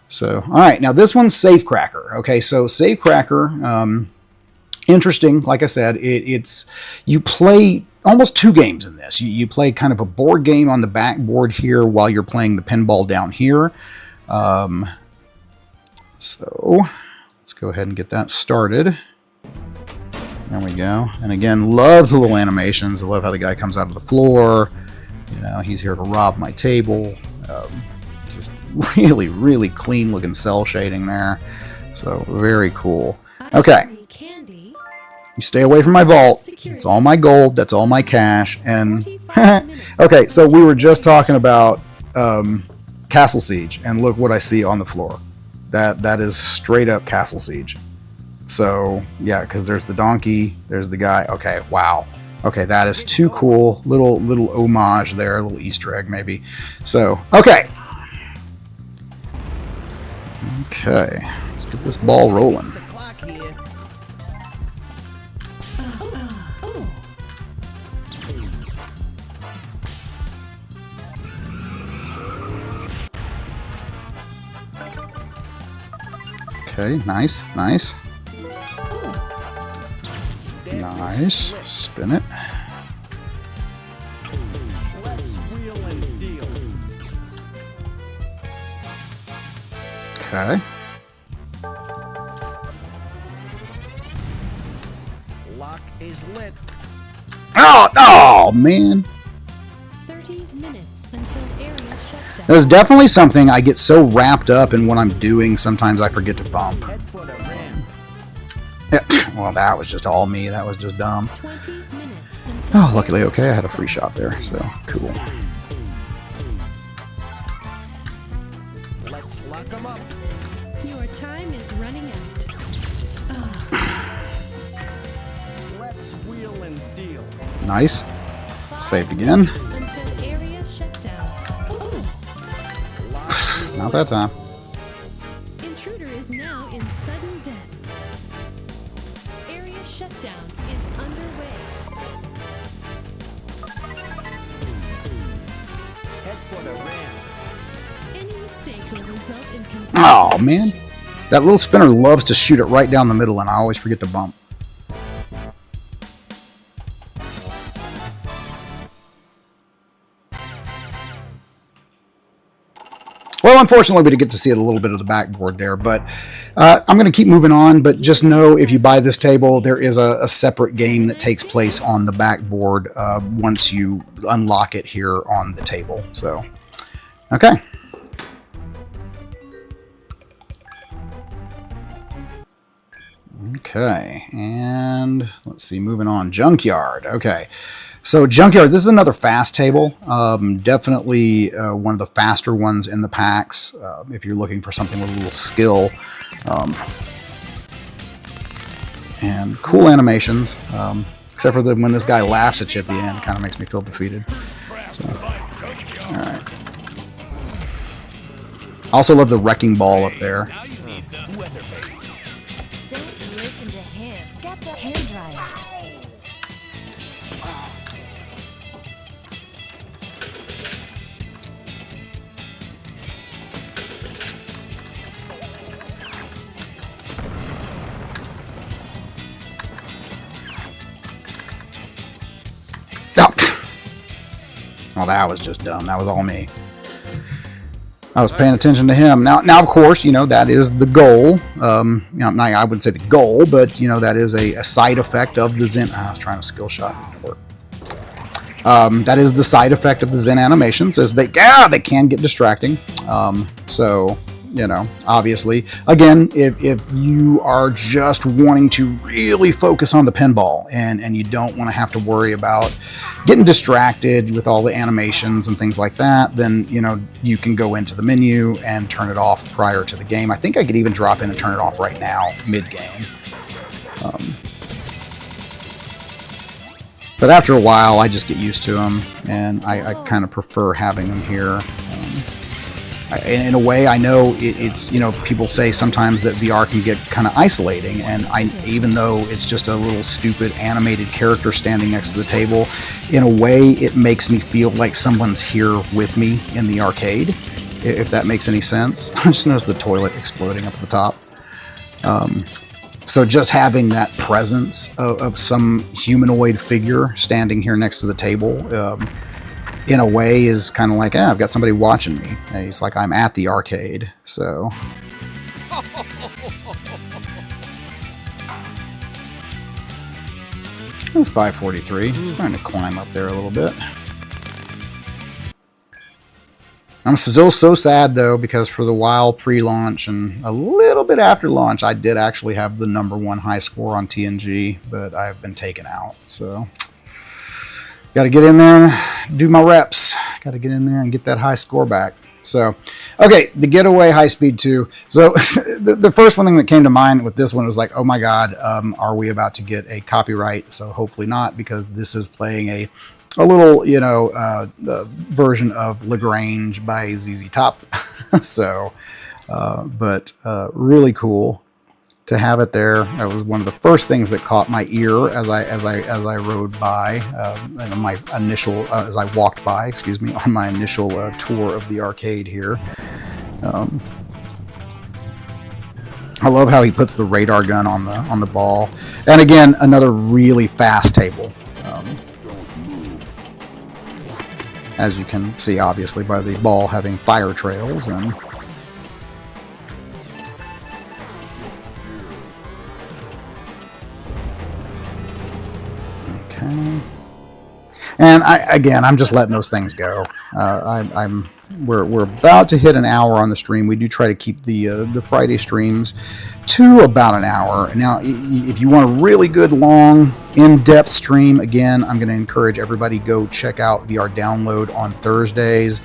So, all right, now this one's Safecracker. Okay, so Safecracker, interesting. Like I said, it's you play almost 2 games in this. You play kind of a board game on the backboard here while you're playing the pinball down here. So let's go ahead and get that started. There we go. And again, love the little animations. I love how the guy comes out of the floor. You know, he's here to rob my table. Just really, really clean looking cell shading there. So very cool. Okay. You stay away from my vault. It's all my gold. That's all my cash. And okay, so we were just talking about Castle Siege, and look what I see on the floor. That is straight up Castle Siege. So yeah, because there's the donkey, there's the guy. Okay, wow. Okay, that is too cool. Little homage there, a little Easter egg maybe. So okay. Okay, let's get this ball rolling. Okay, nice. Nice. Spin it. Okay. Lock is lit. Oh man. 30 minutes until area shuts down. There's definitely something I get so wrapped up in what I'm doing, sometimes I forget to bump. Head for the ram. Yeah, well, that was just all me. That was just dumb. 20 minutes until Oh, luckily, okay, I had a free shot there, so cool. Let's lock 'em up. your time is running out. Let's wheel and deal. Nice. Saved again. Until area shut down. Not that time. Intruder is now in sudden death. Area shutdown is underway. Head for the ram. Any mistake will result in Oh, man. That little spinner loves to shoot it right down the middle, and I always forget to bump. Well, unfortunately, we did get to see a little bit of the backboard there, but I'm going to keep moving on. But just know, if you buy this table, there is a separate game that takes place on the backboard once you unlock it here on the table. So, okay. Okay, and let's see, moving on. Junkyard. Okay. So Junkyard, this is another fast table. Definitely one of the faster ones in the packs if you're looking for something with a little skill. And cool animations, except for when this guy laughs at you at the end. It kind of makes me feel defeated. So, all right. I also love the wrecking ball up there. Don't listen to him. Get the hairdryer. Oh, that was just dumb. That was all me. I was paying attention to him. Now, of course, you know, that is the goal. You know, I wouldn't say the goal, but, you know, that is a side effect of the Zen. I was trying a skill shot. It didn't work. That is the side effect of the Zen animations, is they can get distracting. So, you know, obviously, again, if you are just wanting to really focus on the pinball and you don't want to have to worry about getting distracted with all the animations and things like that, then, you know, you can go into the menu and turn it off prior to the game. I think I could even drop in and turn it off right now, mid-game. But after a while, I just get used to them, and I kind of prefer having them here. in a way, I know it's, you know, people say sometimes that VR can get kind of isolating, and even though it's just a little stupid animated character standing next to the table, in a way it makes me feel like someone's here with me in the arcade, if that makes any sense. I just noticed the toilet exploding up at the top. So just having that presence of some humanoid figure standing here next to the table, in a way, is kind of like, I've got somebody watching me. And it's like I'm at the arcade. So. 543. It's starting to climb up there a little bit. I'm still so sad, though, because for the while pre-launch and a little bit after launch, I did actually have the #1 high score on TNG, but I've been taken out. So, got to get in there and do my reps. Got to get in there and get that high score back. So, okay, the Getaway High Speed 2. So, the first one thing that came to mind with this one was like, oh my God, are we about to get a copyright? So, hopefully not, because this is playing a little, you know, version of Lagrange by ZZ Top. So, but really cool to have it there. That was one of the first things that caught my ear as I rode by, and my initial as I walked by, excuse me, on my initial tour of the arcade here. I love how he puts the radar gun on the ball, and again, another really fast table. As you can see, obviously, by the ball having fire trails. And okay. And I'm just letting those things go. We're about to hit an hour on the stream. We do try to keep the Friday streams to about an hour. Now, if you want a really good, long, in-depth stream, again, I'm going to encourage everybody go check out VR Download on Thursdays.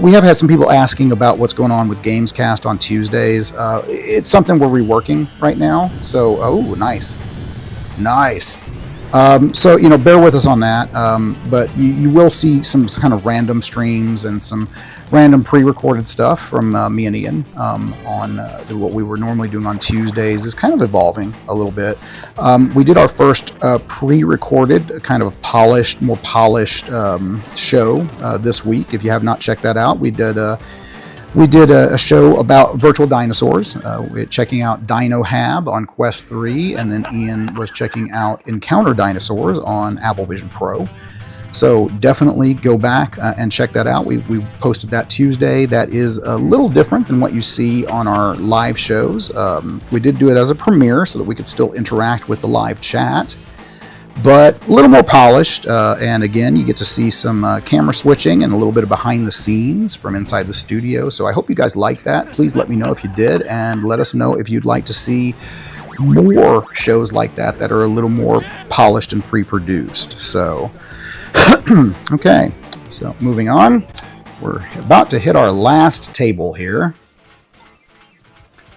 We have had some people asking about what's going on with Gamescast on Tuesdays. It's something we're reworking right now. So, oh, nice. So, you know, bear with us on that, but you will see some kind of random streams and some random pre-recorded stuff from me and Ian on what we were normally doing on Tuesdays is kind of evolving a little bit. We did our first pre-recorded, kind of a more polished show this week. If you have not checked that out, we did a show about virtual dinosaurs. We're checking out Dino Hab on Quest 3, and then Ian was checking out Encounter Dinosaurs on Apple Vision Pro. So definitely go back and check that out. We posted that Tuesday. That is a little different than what you see on our live shows. We did do it as a premiere so that we could still interact with the live chat, but a little more polished, and again, you get to see some camera switching and a little bit of behind the scenes from inside the studio. So I hope you guys like that. Please let me know if you did, and let us know if you'd like to see more shows like that are a little more polished and pre-produced. So, okay, so moving on. We're about to hit our last table here.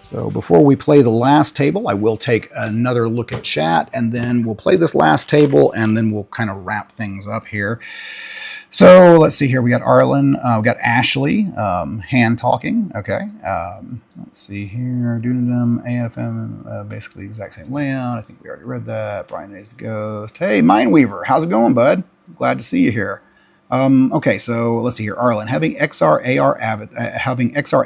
So before we play the last table, I will take another look at chat, and then we'll play this last table, and then we'll kind of wrap things up here. So let's see here. We got Arlen, we got Ashley, hand talking. Okay. Let's see here. Doodadum, AFM, basically the exact same layout. I think we already read that. Brian is the ghost. Hey, Mindweaver, how's it going, bud? Glad to see you here. Okay, so let's see here. Arlen, having XR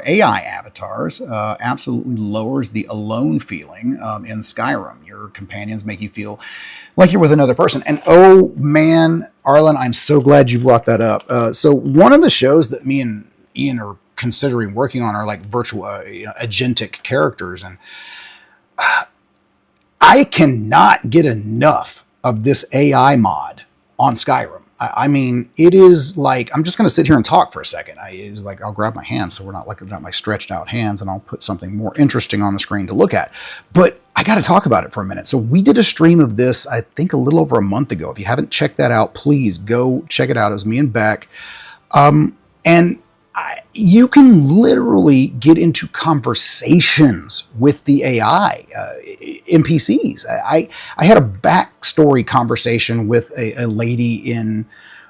AI avatars absolutely lowers the alone feeling in Skyrim. Your companions make you feel like you're with another person. And oh man, Arlen, I'm so glad you brought that up. So one of the shows that me and Ian are considering working on are like virtual agentic characters, and I cannot get enough of this AI mod on Skyrim. I mean, it is like, I'm just going to sit here and talk for a second. I'll grab my hands so we're not looking at my stretched out hands, and I'll put something more interesting on the screen to look at. But I got to talk about it for a minute. So we did a stream of this, I think a little over a month ago. If you haven't checked that out, please go check it out. It was me and Beck. And you can literally get into conversations with the AI NPCs. I had a backstory conversation with a lady in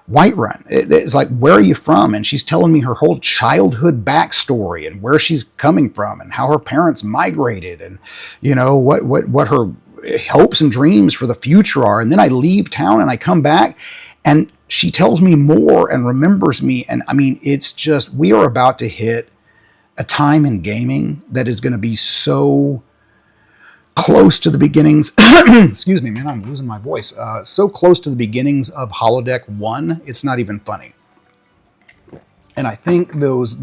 Whiterun. It's like, where are you from? And she's telling me her whole childhood backstory and where she's coming from and how her parents migrated and, you know, what her hopes and dreams for the future are. And then I leave town and I come back and she tells me more and remembers me. And I mean, it's just, we are about to hit a time in gaming that is going to be so close to the beginnings. Excuse me, man, I'm losing my voice. So close to the beginnings of Holodeck 1, it's not even funny. And I think those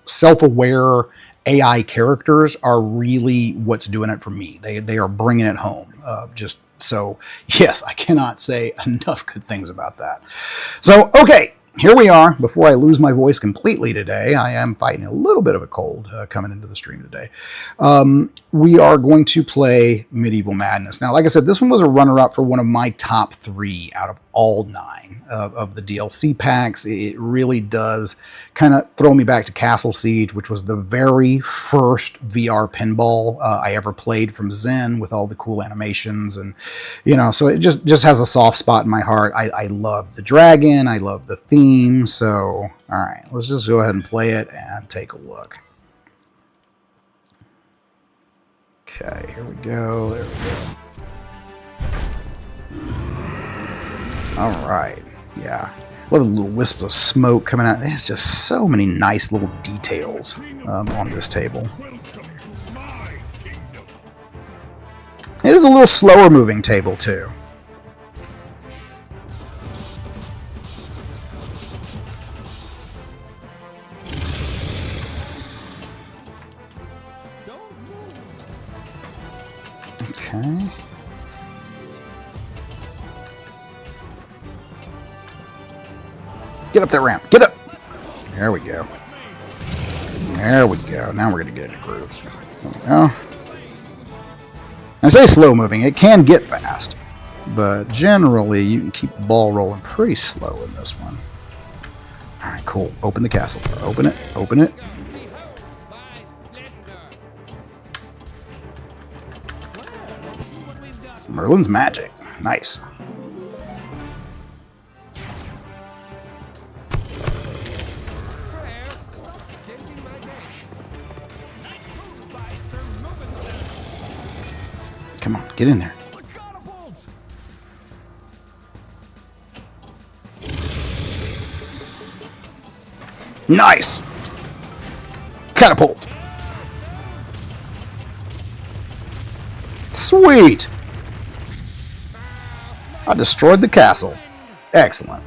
self-aware AI characters are really what's doing it for me. They are bringing it home. Just so, yes, I cannot say enough good things about that. So, okay. Here we are. Before I lose my voice completely today, I am fighting a little bit of a cold coming into the stream today. We are going to play Medieval Madness. Now, like I said, this one was a runner-up for one of my top 3 out of all 9 of the DLC packs. It really does kind of throw me back to Castle Siege, which was the very first VR pinball I ever played from Zen with all the cool animations. And, you know, so it just has a soft spot in my heart. I love the dragon. I love the theme. So, all right, let's just go ahead and play it and take a look. Okay, here we go. There we go. All right. Yeah. Love a little wisp of smoke coming out. There's just so many nice little details on this table. It is a little slower moving table, too. Okay. Get up that ramp. Get up. There we go. There we go. Now we're going to get into grooves. There we go. I say slow moving. It can get fast. But generally, you can keep the ball rolling pretty slow in this one. All right, cool. Open the castle door. Open it. Open it. Merlin's magic. Nice. Come on, get in there. Nice! Catapult! Sweet! I destroyed the castle. Excellent.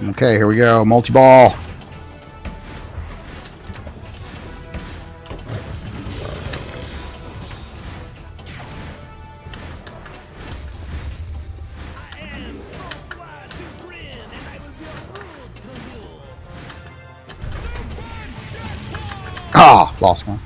Okay, here we go. Multi-ball. Ah, lost one.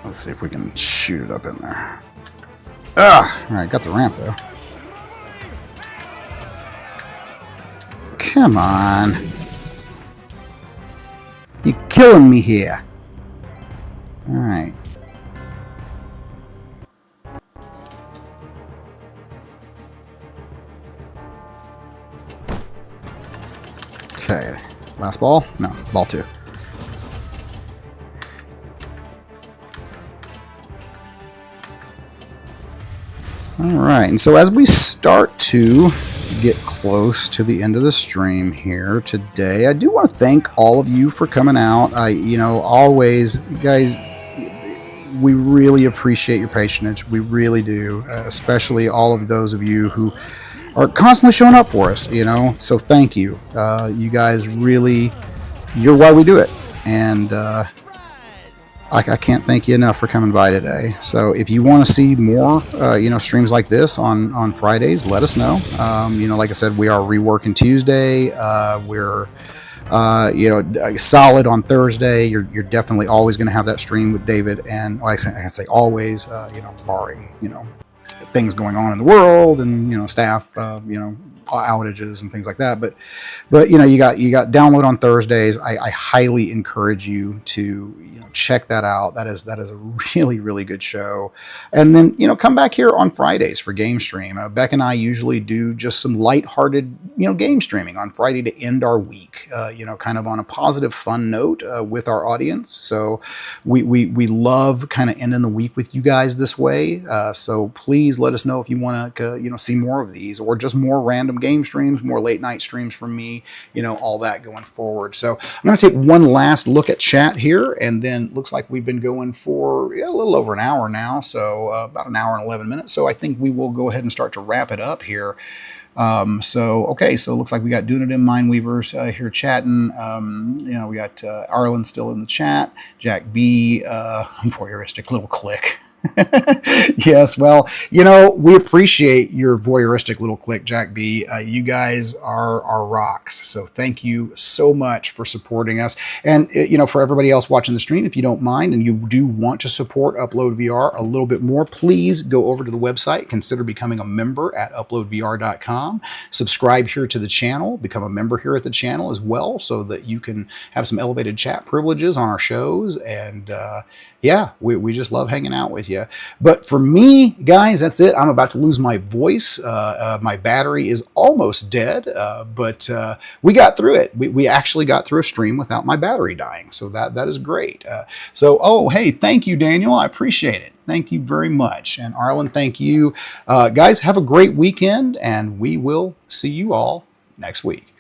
Let's see if we can shoot it up in there. Ah, all right, got the ramp though. Come on. You're killing me here. All right. Okay, last ball? No, ball 2. Alright, and so as we start to get close to the end of the stream here today, I do want to thank all of you for coming out. Always, guys, we really appreciate your patronage. We really do, especially all of those of you who are constantly showing up for us, so thank you. You guys really, you're why we do it. And I can't thank you enough for coming by today. So if you want to see more, streams like this on Fridays, let us know. Like I said, we are reworking Tuesday. We're, solid on Thursday. You're definitely always going to have that stream with David. And I say always, barring, things going on in the world, and staff outages and things like that. But you got download on Thursdays. I highly encourage you to check that out. That is a really, really good show. And then come back here on Fridays for Game Stream. Beck and I usually do just some lighthearted game streaming on Friday to end our week. Kind of on a positive, fun note with our audience. So we love kind of ending the week with you guys this way. So please let us know if you want to see more of these, or just more random game streams, more late night streams from me, all that going forward. So I'm going to take one last look at chat here, and then looks like we've been going for a little over an hour now, so about an hour and 11 minutes. So I think we will go ahead and start to wrap it up here. Okay, so it looks like we got Dunadim Mindweavers here chatting. We got Arlen still in the chat. Jack B, voyeuristic little click. Yes, well, we appreciate your voyeuristic little click, Jack B. You guys are rocks. So thank you so much for supporting us. And, for everybody else watching the stream, if you don't mind and you do want to support UploadVR a little bit more, please go over to the website, consider becoming a member at UploadVR.com. Subscribe here to the channel, become a member here at the channel as well, so that you can have some elevated chat privileges on our shows. And, yeah, we just love hanging out with you. But for me, guys, that's it. I'm about to lose my voice. My battery is almost dead, but we got through it. We actually got through a stream without my battery dying, so that is great. Hey, thank you, Daniel. I appreciate it. Thank you very much. And Arlen, thank you. Guys, have a great weekend, and we will see you all next week.